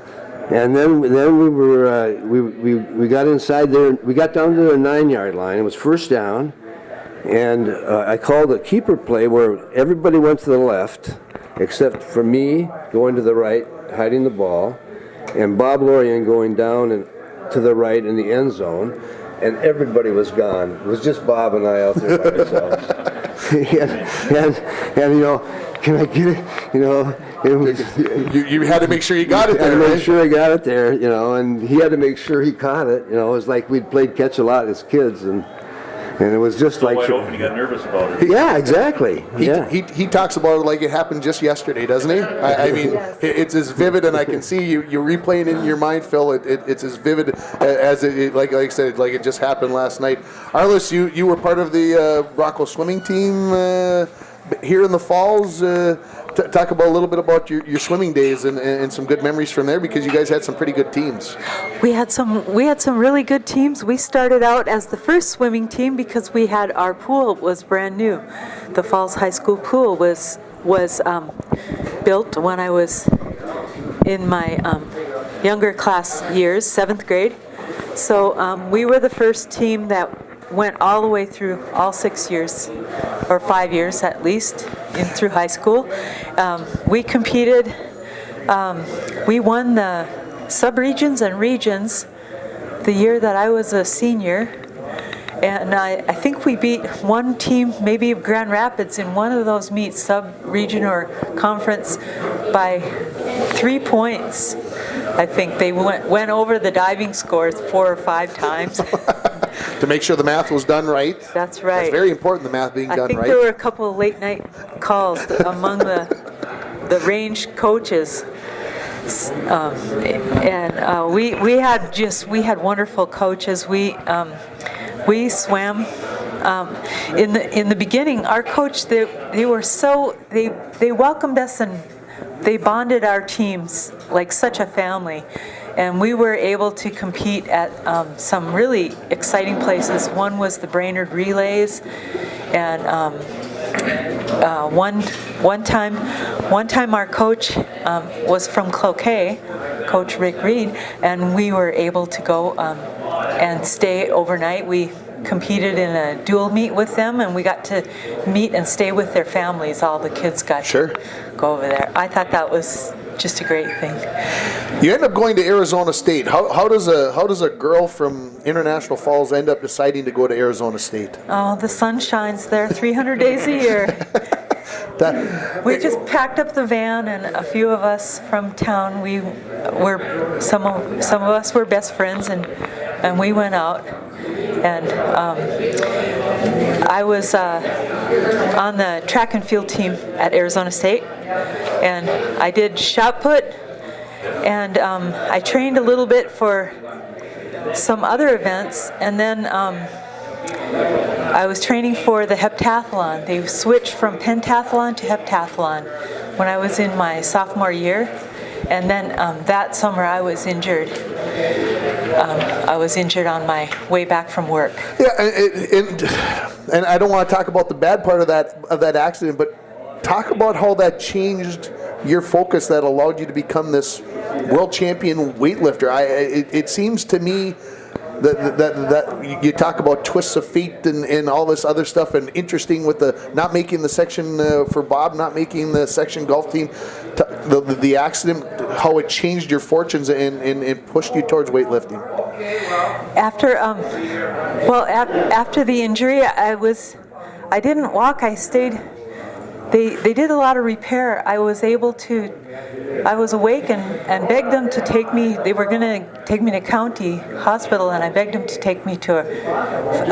And then we were, we got inside there, we got down to the 9-yard line. It was first down. And I called a keeper play where everybody went to the left, except for me going to the right, hiding the ball, and Bob Lorian going down and to the right in the end zone, and everybody was gone. It was just Bob and I out there by ourselves. and can I get it? It was, you had to make sure you got it there. I had to make right? sure I got it there, and he had to make sure he caught it. It was like we'd played catch a lot as kids, and it was just so like wide open, you got nervous about it. Yeah, exactly. He talks about it like it happened just yesterday, doesn't he? I mean, it's as vivid, and I can see you're replaying it in your mind, Phil. It's as vivid as it like I said, like it just happened last night. Arliss, you were part of the Broncos swimming team here in the Falls. Talk about a little bit about your swimming days and some good memories from there, because you guys had some pretty good teams. We had some really good teams. We started out as the first swimming team because our pool was brand new. The Falls High School pool was built when I was in my younger class years, 7th grade. So we were the first team that went all the way through all 6 years, or 5 years at least, through high school. We competed. We won the sub-regions and regions the year that I was a senior. And I think we beat one team, maybe Grand Rapids, in one of those meets, sub-region or conference, by 3 points. I think they went over the diving scores 4 or 5 times. To make sure the math was done right. That's right. It's very important, the math being done right. I think there were a couple of late night calls among the range coaches. We had wonderful coaches. We swam. In the beginning, our coach, they welcomed us and they bonded our teams like such a family. And we were able to compete at some really exciting places. One was the Brainerd Relays, and one time our coach was from Cloquet, Coach Rick Reed, and we were able to go and stay overnight. We competed in a dual meet with them, and we got to meet and stay with their families. All the kids got to go over there. I thought that was just a great thing. You end up going to Arizona State. How does a girl from International Falls end up deciding to go to Arizona State? Oh, the sun shines there 300 days a year. We just packed up the van, and a few of us from town. Some of us were best friends, and we went out. And I was on the track and field team at Arizona State, and I did shot put, and I trained a little bit for some other events, and then I was training for the heptathlon. They switched from pentathlon to heptathlon when I was in my sophomore year, and then that summer I was injured. I was injured on my way back from work. Yeah, and I don't want to talk about the bad part of that accident, but talk about how that changed your focus that allowed you to become this world champion weightlifter. It seems to me that you talk about twists of fate and all this other stuff, and interesting with the not making the section for Bob, not making the section golf team, the accident, how it changed your fortunes and pushed you towards weightlifting. After the injury, I didn't walk. I stayed. They did a lot of repair. I was awake and begged them to take me. They were going to take me to county hospital, and I begged them to take me to a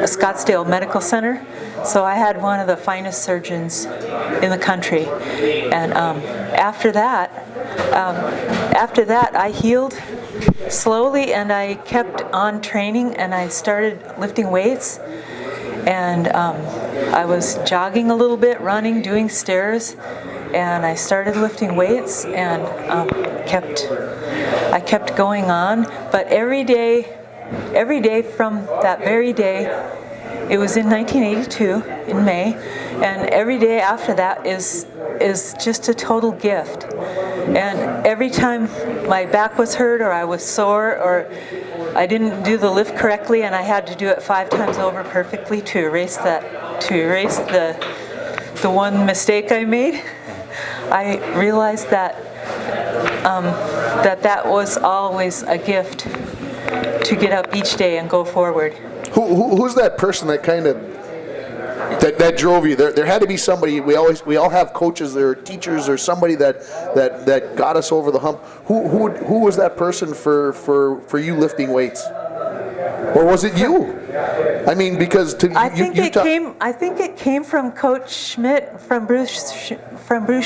Scottsdale Medical Center. So I had one of the finest surgeons in the country. And after that, I healed slowly, and I kept on training, and I started lifting weights. And I was jogging a little bit, running, doing stairs, and I started lifting weights, and I kept going on. But every day from that very day, it was in 1982 in May, and every day after that is just a total gift. And every time my back was hurt, or I was sore, or I didn't do the lift correctly, and I had to do it 5 times over perfectly to erase the one mistake I made, I realized that that was always a gift to get up each day and go forward. Who's that person that kind of that drove you? There had to be somebody. We all have coaches or teachers or somebody that got us over the hump. Who was that person for you lifting weights? Or was it you? I mean, because I think it came from Coach Schmidt, from Bruce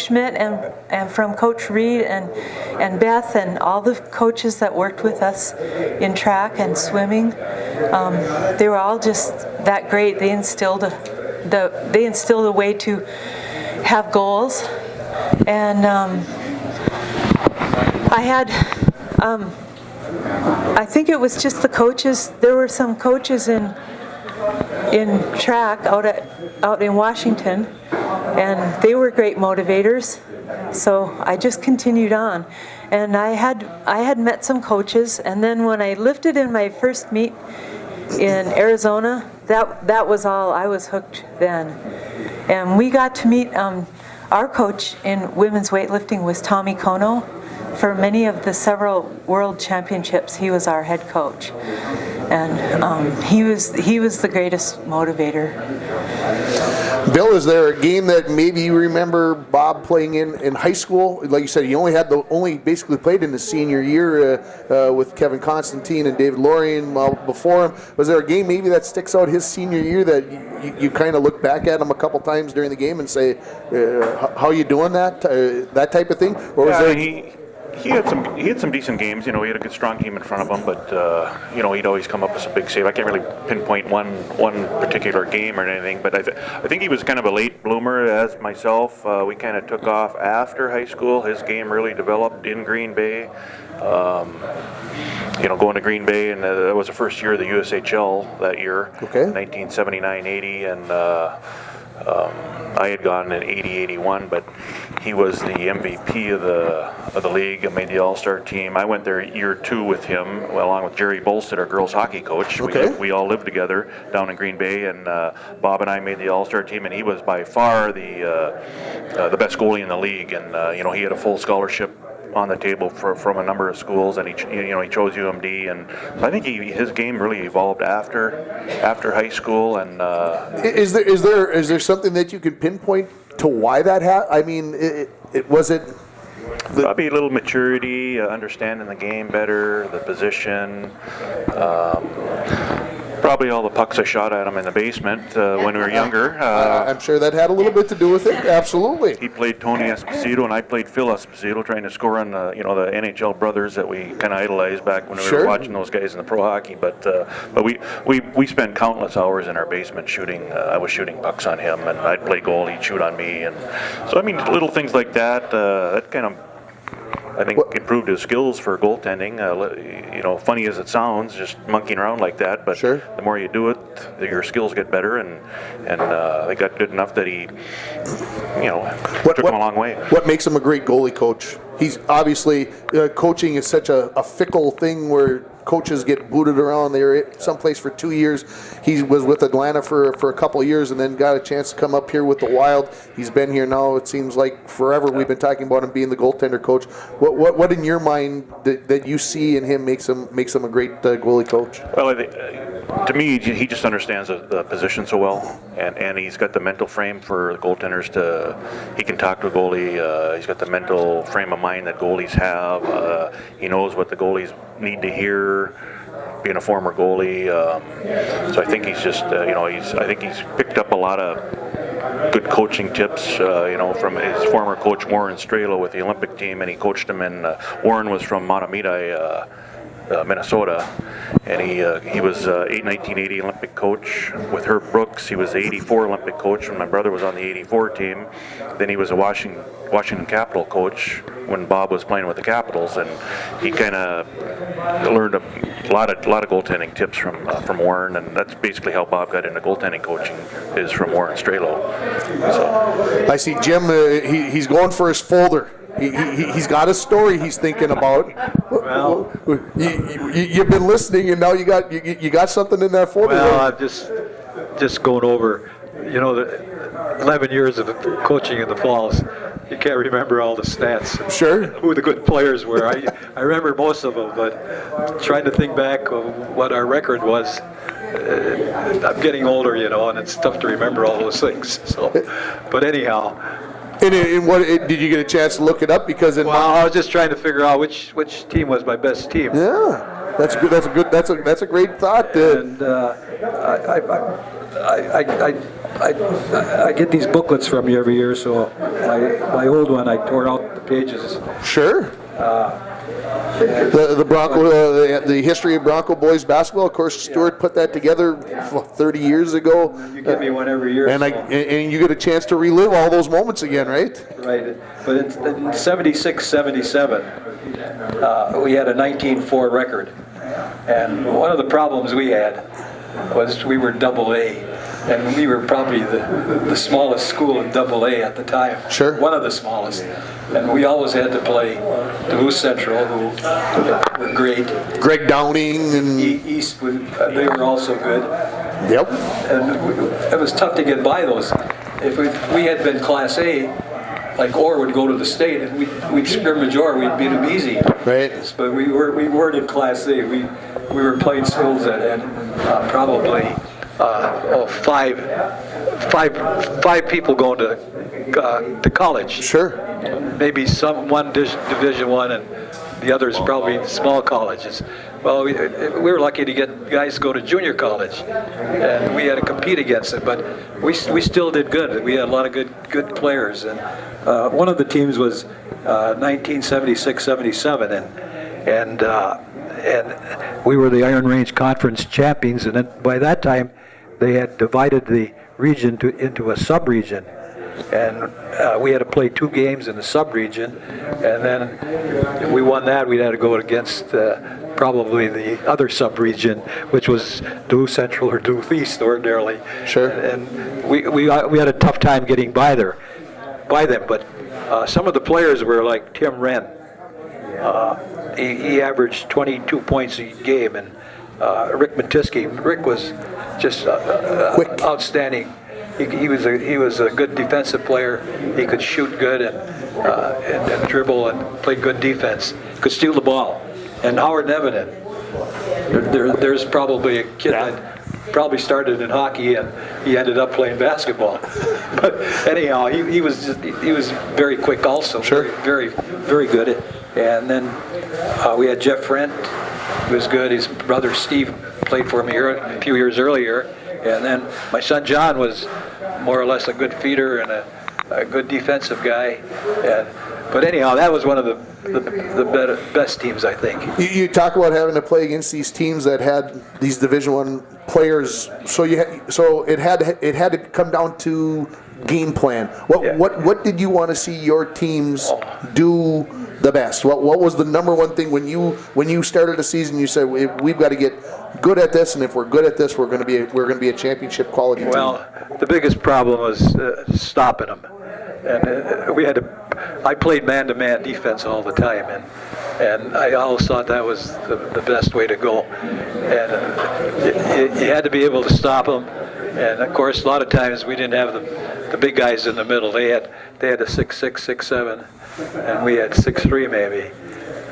Schmidt, and from Coach Reed and Beth and all the coaches that worked with us in track and swimming. They were all just that great. They instilled a way to have goals, and I think it was just the coaches. There were some coaches in track out in Washington, and they were great motivators. So I just continued on, and I had met some coaches, and then when I lifted in my first meet in Arizona, that was all. I was hooked then, and we got to meet. Our coach in women's weightlifting was Tommy Kono. For many of the several world championships, he was our head coach. And he was the greatest motivator. Bill, is there a game that maybe you remember Bob playing in high school? Like you said, he only basically played in his senior year with Kevin Constantine and David Lorien before him. Was there a game maybe that sticks out his senior year that you kind of look back at him a couple times during the game and say, how you doing that type of thing? Or was there? He had some decent games. He had a good strong team in front of him, but he'd always come up with some big save. I can't really pinpoint one particular game or anything, but I think he was kind of a late bloomer as myself. We kind of took off after high school. His game really developed in Green Bay. Going to Green Bay, and that was the first year of the USHL that year, 1979-80, and I had gone in 80-81, but he was the MVP of the league. I made the All-Star team. I went there year 2 with him, along with Jerry Bolstead, our girls hockey coach. We all lived together down in Green Bay, and Bob and I made the All-Star team, and he was by far the best goalie in the league. And he had a full scholarship on the table from a number of schools, and he chose UMD, and so I think his game really evolved after high school. And is there something that you can pinpoint to why that happened? I mean, was it probably a little maturity, understanding the game better, the position. Probably all the pucks I shot at him in the basement when we were younger. I'm sure that had a little bit to do with it. Absolutely. He played Tony Esposito, and I played Phil Esposito, trying to score on the NHL brothers that we kind of idolized back when we were watching those guys in the pro hockey. But we spent countless hours in our basement shooting. I was shooting pucks on him, and I'd play goal, he'd shoot on me, and so I mean little things like that. That kind of, I think, improved his skills for goaltending. Funny as it sounds, just monkeying around like that, but the more you do it, your skills get better, and they got good enough that he, took him a long way. What makes him a great goalie coach? He's obviously, coaching is such a fickle thing where coaches get booted around. They were someplace for 2 years. He was with Atlanta for a couple of years and then got a chance to come up here with the Wild. He's been here now, it seems like forever. We've been talking about him being the goaltender coach. What in your mind that you see in him makes him a great goalie coach? Well, I think, to me, he just understands the position so well, and he's got the mental frame for the goaltenders he can talk to a goalie. He's got the mental frame of mind that goalies have. He knows what the goalies need to hear, being a former goalie. So I think he's just, I think he's picked up a lot of good coaching tips, from his former coach Warren Strelo with the Olympic team, and he coached him in. Warren was from Mahtomedi, Minnesota, and he was 1980 Olympic coach with Herb Brooks. He was the 84 Olympic coach when my brother was on the 84 team. Then he was a Washington Capital coach when Bob was playing with the Capitals, and he kind of learned a lot of goaltending tips from Warren, and that's basically how Bob got into goaltending coaching, is from Warren Strelo. So I see Jim. He's going for his folder. He's got a story he's thinking about. Well, you've been listening, and now you got something in that folder. Well, I'm just going over, the 11 years of coaching in the Falls. You can't remember all the stats. Sure. Who the good players were. I remember most of them, but trying to think back of what our record was. I'm getting older, and it's tough to remember all those things. So, but anyhow. And what did you get a chance to look it up? Because I was just trying to figure out which team was my best team. Yeah, that's good. That's a great thought. And I get these booklets from you every year, so my old one, I tore out the pages. Sure. The Bronco, the history of Bronco boys basketball. Of course, Stuart put that together 30 years ago. You give me one every year, and you get a chance to relive all those moments again, right? Right. But in 76-77, we had a 19-4 record, and one of the problems we had was we were AA. And we were probably the smallest school in AA at the time. Sure. One of the smallest. And we always had to play Duluth Central, who were great. Greg Downing and East, they were also good. Yep. And it was tough to get by those. If we had been Class A, like Orr would go to the state, and we'd scrimmage Orr, we'd beat him easy. Right. But we weren't in Class A. We were playing schools that had probably five people going to college. Sure. Maybe one Division I, and the others probably small colleges. Well, we were lucky to get guys to go to junior college, and we had to compete against it. But we still did good. We had a lot of good players, and one of the teams was 1976-77, and we were the Iron Range Conference champions. And then by that time, they had divided the region into a sub-region. And we had to play 2 games in the sub-region, and then we won that. We had to go against probably the other sub-region, which was Duluth Central or Duluth East ordinarily. Sure. And we had a tough time getting by them. But some of the players were like Tim Wren. He averaged 22 points a game, and Rick Matisky. Rick was just outstanding. He was a good defensive player. He could shoot good and dribble and play good defense. Could steal the ball. And Howard Nevenin. There's probably a kid that probably started in hockey and he ended up playing basketball. But anyhow, he was very quick also. Sure. Very, very good. And then we had Jeff Frent, who was good. His brother Steve played for me a few years earlier. And then my son John was more or less a good feeder and a good defensive guy. But anyhow, that was one of the best teams, I think. You talk about having to play against these teams that had these Division I players. So it had to come down to game plan. What did you want to see your teams do the best? What was the number one thing when you started a season? You said we've got to get good at this, and if we're good at this, we're going to be a championship quality team. Well, the biggest problem was stopping them, and I played man-to-man defense all the time, and I always thought that was the best way to go. And you had to be able to stop them, and of course, a lot of times we didn't have the big guys in the middle. They had a 6'6", 6'7", and we had 6'3" maybe,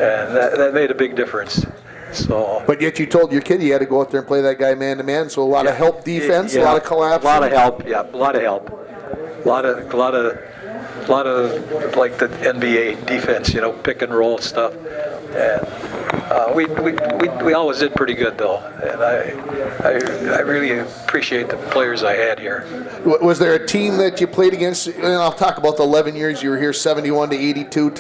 and that made a big difference. So, but yet you told your kid you had to go out there and play that guy man to man. So a lot of help defense, a lot of collapse. A lot of help. Yeah, a lot of help. A lot of like the NBA defense, pick and roll stuff. And we always did pretty good though, and I really appreciate the players I had here. Was there a team that you played against? And I'll talk about the 11 years you were here, 71 to 82.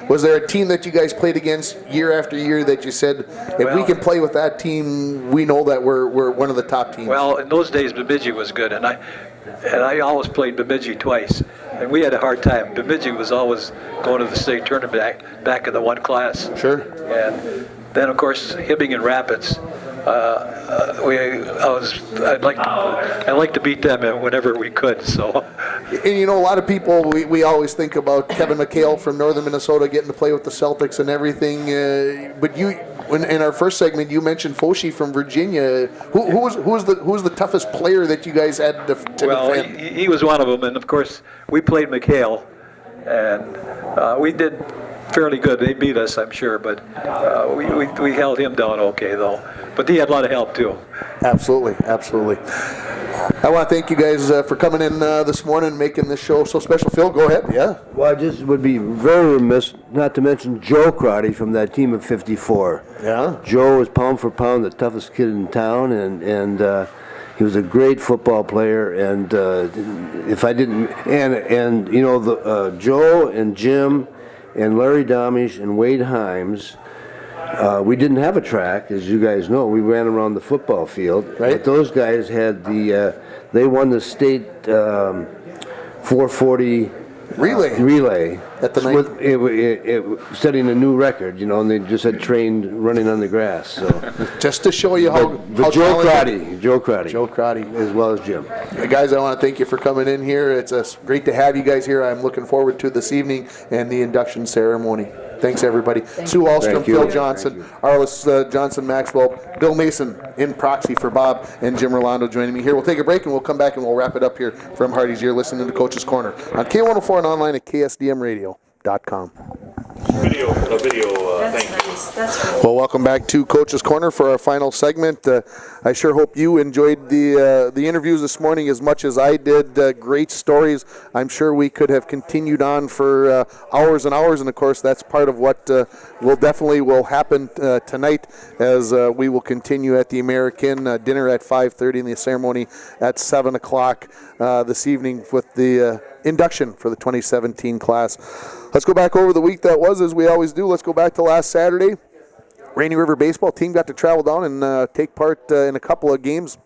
Was there a team that you guys played against year after year that you said, if we can play with that team, we know that we're one of the top teams? Well, in those days, Bemidji was good, and I always played Bemidji twice, and we had a hard time. Bemidji was always going to the state tournament back in the one class. Sure. And then, of course, Hibbing and Rapids. I'd like to beat them whenever we could. So. And a lot of people, we always think about Kevin McHale from northern Minnesota getting to play with the Celtics and everything. But in our first segment, you mentioned Foshi from Virginia. Who was the toughest player that you guys had to defend? He was one of them, and of course we played McHale, and we did fairly good. They beat us, I'm sure, but we held him down okay though. But he had a lot of help too. Absolutely. I want to thank you guys for coming in this morning and making this show so special. Phil, go ahead. Yeah. Well, I just would be very remiss not to mention Joe Crotty from that team of 54. Yeah. Joe was pound for pound the toughest kid in town, and he was a great football player. And if I didn't, and Joe and Jim and Larry Domish and Wade Himes. We didn't have a track, as you guys know. We ran around the football field. Right. But those guys had they won the state 440 relay at the setting a new record, and they just had trained running on the grass. So just to show you how Joe Crotty, as well as Jim. Guys, I want to thank you for coming in here. It's great to have you guys here. I'm looking forward to this evening and the induction ceremony. Thanks, everybody. Sue Alstrom, Thank you. Phil Johnson, Arliss Johnson Maxwell, Bill Mason in proxy for Bob, and Jim Rolando joining me here. We'll take a break and we'll come back and we'll wrap it up here from Hardy's. You're listening to Coach's Corner on K104 and online at ksdmradio.com. Video, thank you. Well, welcome back to Coach's Corner for our final segment. I sure hope you enjoyed the interviews this morning as much as I did. Great stories. I'm sure we could have continued on for hours and hours, and of course that's part of what will happen tonight as we will continue at the American dinner at 5:30 and the ceremony at 7 o'clock this evening with the induction for the 2017 class. Let's go back over the week that was, as we always do. Let's go back to last Saturday. Rainy River baseball team got to travel down and take part in a couple of games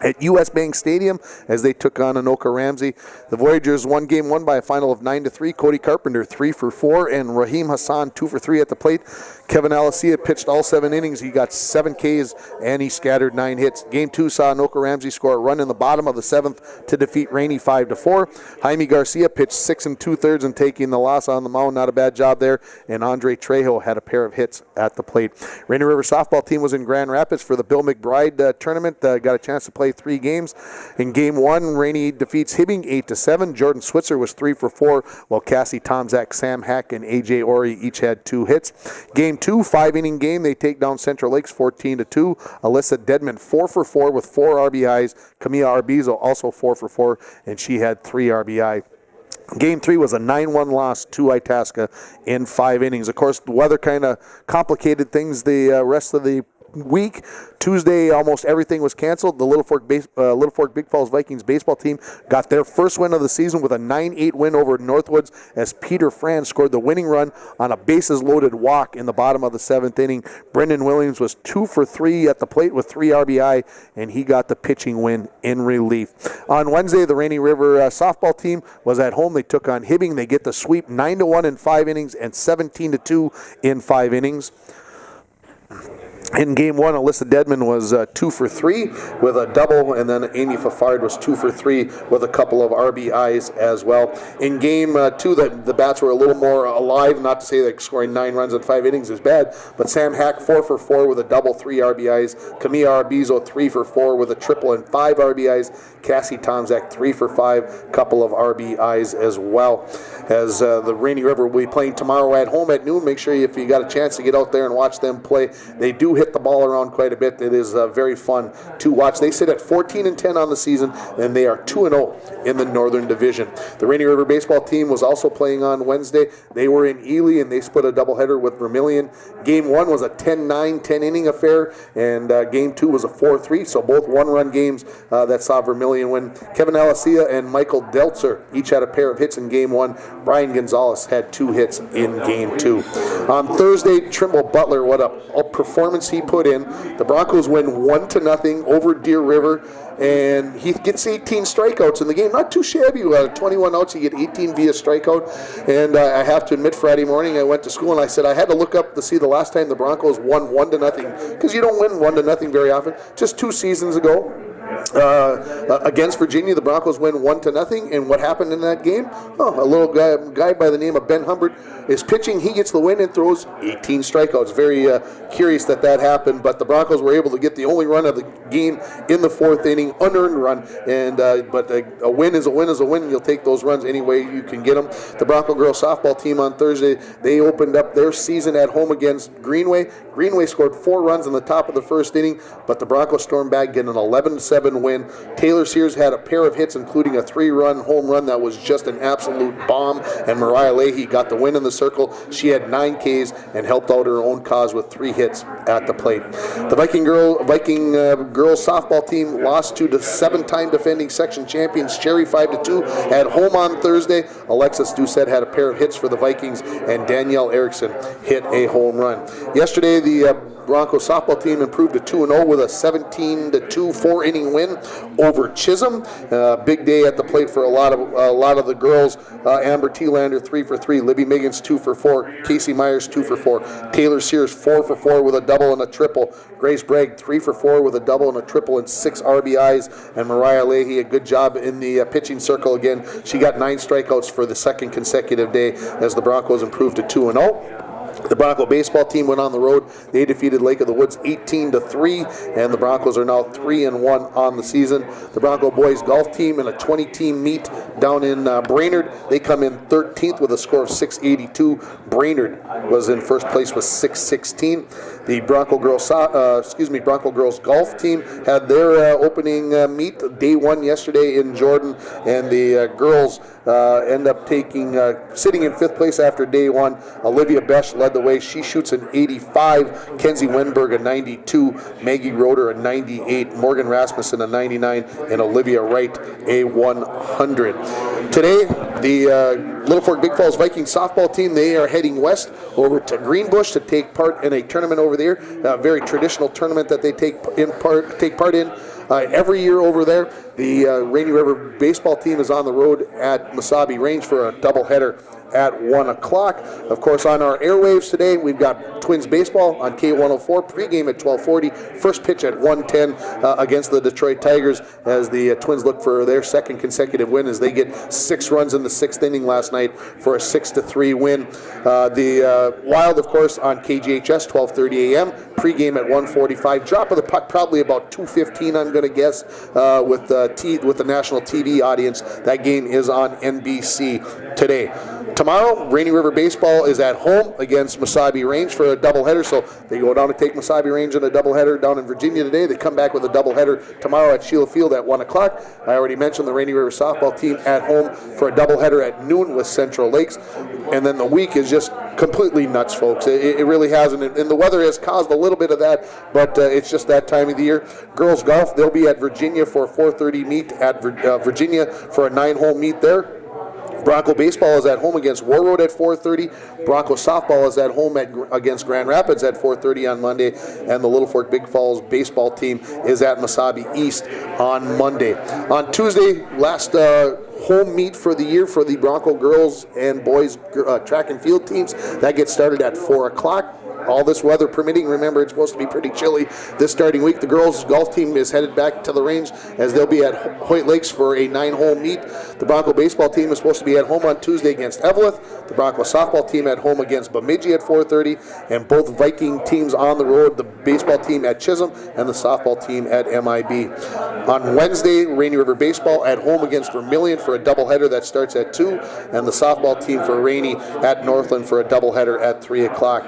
at U.S. Bank Stadium as they took on Anoka Ramsey. The Voyagers won game one by a final of 9-3. Cody Carpenter 3 for 4 and Raheem Hassan 2 for 3 at the plate. Kevin Alessia pitched all 7 innings. He got 7 Ks and he scattered 9 hits. Game 2 saw Anoka Ramsey score a run in the bottom of the 7th to defeat Rainy 5-4. Jaime Garcia pitched 6 2/3 and taking the loss on the mound. Not a bad job there. And Andre Trejo had a pair of hits at the plate. Rainy River softball team was in Grand Rapids for the Bill McBride tournament. Got a chance to play 3 games. In game 1, Rainy defeats Hibbing 8-7. Jordan Switzer was 3 for 4, while Cassie Tomzak, Sam Hack, and AJ Ori each had 2 hits. Game 2, 5-inning game. They take down Central Lakes 14-2. Alyssa Dedman 4 for 4 with 4 RBIs. Camilla Arbizo also 4 for 4, and she had 3 RBI. Game 3 was a 9-1 loss to Itasca in 5 innings. Of course, the weather kind of complicated things the rest of the week. Tuesday, almost everything was canceled. The Little Fork Big Falls Vikings baseball team got their first win of the season with a 9-8 win over Northwoods as Peter Franz scored the winning run on a bases-loaded walk in the bottom of the 7th inning. Brendan Williams was 2 for 3 at the plate with 3 RBI, and he got the pitching win in relief. On Wednesday, the Rainy River softball team was at home. They took on Hibbing. They get the sweep 9-1 in 5 innings and 17-2 in 5 innings. In game 1, Alyssa Dedman was 2 for 3 with a double, and then Amy Fafard was 2 for 3 with a couple of RBIs as well. In game 2, the bats were a little more alive. Not to say that scoring 9 runs in 5 innings is bad, but Sam Hack 4 for 4 with a double, 3 RBIs. Camilla Arbizo 3 for 4 with a triple and 5 RBIs. Cassie Tomzak 3 for 5, couple of RBIs as well. As the Rainy River will be playing tomorrow at home at noon. Make sure if you got a chance to get out there and watch them play. They do hit the ball around quite a bit. It is very fun to watch. They sit at 14-10 on the season, and they are 2-0 in the Northern Division. The Rainy River baseball team was also playing on Wednesday. They were in Ely, and they split a doubleheader with Vermilion. Game 1 was a 10-9, 10-inning affair, and Game 2 was a 4-3, so both one-run games that saw Vermilion win. Kevin Alessia and Michael Deltzer each had a pair of hits in Game 1. Brian Gonzalez had 2 hits in Game 2. On Thursday, Trimble Butler, what a performance he put in. The Broncos win 1-0 over Deer River, and he gets 18 strikeouts in the game. Not too shabby. 21 outs, you get 18 via strikeout. And I have to admit, Friday morning I went to school and I said I had to look up to see the last time the Broncos won 1-0, because you don't win 1-0 very often. Just 2 seasons ago. Against Virginia, the Broncos win 1-0, and what happened in that game? Oh, a little guy by the name of Ben Humbert is pitching. He gets the win and throws 18 strikeouts. Very curious that happened, but the Broncos were able to get the only run of the game in the 4th inning, unearned run, and but a win is a win is a win, and you'll take those runs any way you can get them. The Bronco girls softball team on Thursday, they opened up their season at home against Greenway. Greenway scored 4 runs in the top of the 1st inning, but the Broncos stormed back, getting an 11-7 win. Taylor Sears had a pair of hits, including a 3-run home run that was just an absolute bomb, and Mariah Leahy got the win in the circle. She had 9 Ks and helped out her own cause with 3 hits at the plate. The Viking girls softball team lost to the 7-time defending section champions Cherry 5-2 at home on Thursday. Alexis Doucette had a pair of hits for the Vikings, and Danielle Erickson hit a home run. Yesterday, the Broncos softball team improved to 2-0 with a 17-2 4-inning win over Chisholm. Big day at the plate for a lot of the girls. Amber Thielander 3 for 3, Libby Miggins 2 for 4, Casey Myers 2 for 4, Taylor Sears 4 for 4 with a double and a triple, Grace Bragg 3 for 4 with a double and a triple and 6 RBIs, and Mariah Leahy a good job in the pitching circle again. She got 9 strikeouts for the 2nd consecutive day as the Broncos improved to 2-0. The Bronco baseball team went on the road. They defeated Lake of the Woods 18-3, and the Broncos are now 3-1 on the season. The Bronco boys golf team in a 20-team meet down in Brainerd. They come in 13th with a score of 682. Brainerd was in first place with 616. The Bronco girls golf team had their opening meet day one yesterday in Jordan, and the girls end up sitting in fifth place after day one. Olivia Besch led the way. She shoots an 85. Kenzie Wenberg a 92. Maggie Roeder a 98. Morgan Rasmussen a 99. And Olivia Wright a 100. Today, the Little Fork Big Falls Viking softball team, they are heading west over to Greenbush to take part in a tournament over there. A very traditional tournament that they take part in every year over there. The Rainy River baseball team is on the road at Mesabi Range for a doubleheader at 1 o'clock. Of course, on our airwaves today, we've got Twins baseball on K104, pregame at 12:40, first pitch at 1:10 against the Detroit Tigers as the Twins look for their second consecutive win as they get 6 runs in the 6th inning last night for a 6-3 win. The Wild, of course, on KGHS, 12:30 a.m., pregame at 1:45. Drop of the puck probably about 2:15, I'm going to guess, with the national TV audience. That game is on NBC today. Tomorrow, Rainy River Baseball is at home against Mesabi Range for a doubleheader, so they go down to take Mesabi Range in a doubleheader down in Virginia today. They come back with a doubleheader tomorrow at Sheila Field at 1 o'clock. I already mentioned the Rainy River softball team at home for a doubleheader at noon with Central Lakes. And then the week is just completely nuts, folks. It really hasn't. And the weather has caused a little bit of that, but it's just that time of the year. Girls golf, they'll be at Virginia for a 4:30 meet at Virginia for a 9-hole meet there. Bronco baseball is at home against Warroad at 4:30. Bronco softball is at home against Grand Rapids at 4:30 on Monday. And the Little Fork Big Falls baseball team is at Mesabi East on Monday. On Tuesday, last home meet for the year for the Bronco girls and boys track and field teams. That gets started at 4 o'clock. All this weather permitting. Remember, it's supposed to be pretty chilly this starting week. The girls' golf team is headed back to the range as they'll be at Hoyt Lakes for a 9-hole meet. The Bronco baseball team is supposed to be at home on Tuesday against Eveleth. The Bronco softball team at home against Bemidji at 4:30. And both Viking teams on the road, the baseball team at Chisholm and the softball team at MIB. On Wednesday, Rainy River baseball at home against Vermilion for a doubleheader that starts at 2. And the softball team for Rainy at Northland for a doubleheader at 3 o'clock.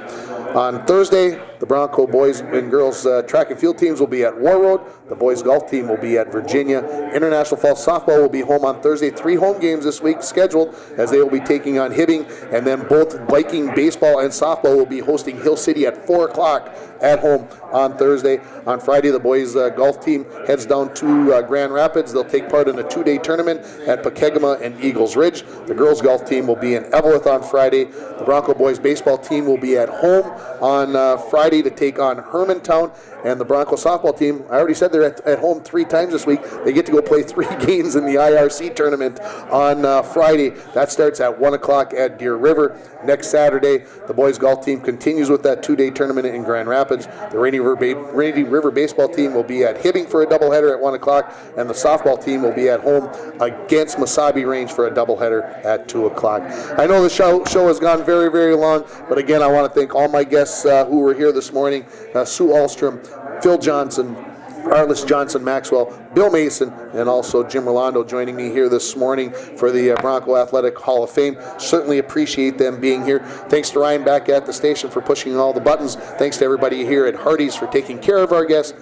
On Thursday, the Bronco boys and girls track and field teams will be at Warroad. The boys golf team will be at Virginia. International Falls softball will be home on Thursday. 3 home games this week scheduled as they will be taking on Hibbing. And then both Viking baseball and softball will be hosting Hill City at 4 o'clock at home on Thursday. On Friday, the boys golf team heads down to Grand Rapids. They'll take part in a 2-day tournament at Pekegama and Eagles Ridge. The girls golf team will be in Eveleth on Friday. The Bronco boys baseball team will be at home on Friday to take on Hermantown. And the Bronco softball team, I already said they're at home 3 times this week. They get to go play 3 games in the IRC tournament on Friday. That starts at 1 o'clock at Deer River. Next Saturday, the boys golf team continues with that 2-day tournament in Grand Rapids. The Rainy River baseball team will be at Hibbing for a doubleheader at 1 o'clock. And the softball team will be at home against Mesabi Range for a doubleheader at 2 o'clock. I know the show has gone very, very long, but again, I want to thank all my guests who were here this morning. Sue Alstrom, Phil Johnson, Arliss Johnson Maxwell, Bill Mason, and also Jim Rolando joining me here this morning for the Bronco Athletic Hall of Fame. Certainly appreciate them being here. Thanks to Ryan back at the station for pushing all the buttons. Thanks to everybody here at Hardee's for taking care of our guests.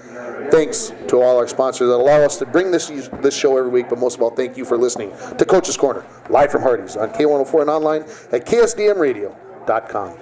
Thanks to all our sponsors that allow us to bring this show every week, but most of all, thank you for listening to Coach's Corner, live from Hardee's on K104 and online at ksdmradio.com.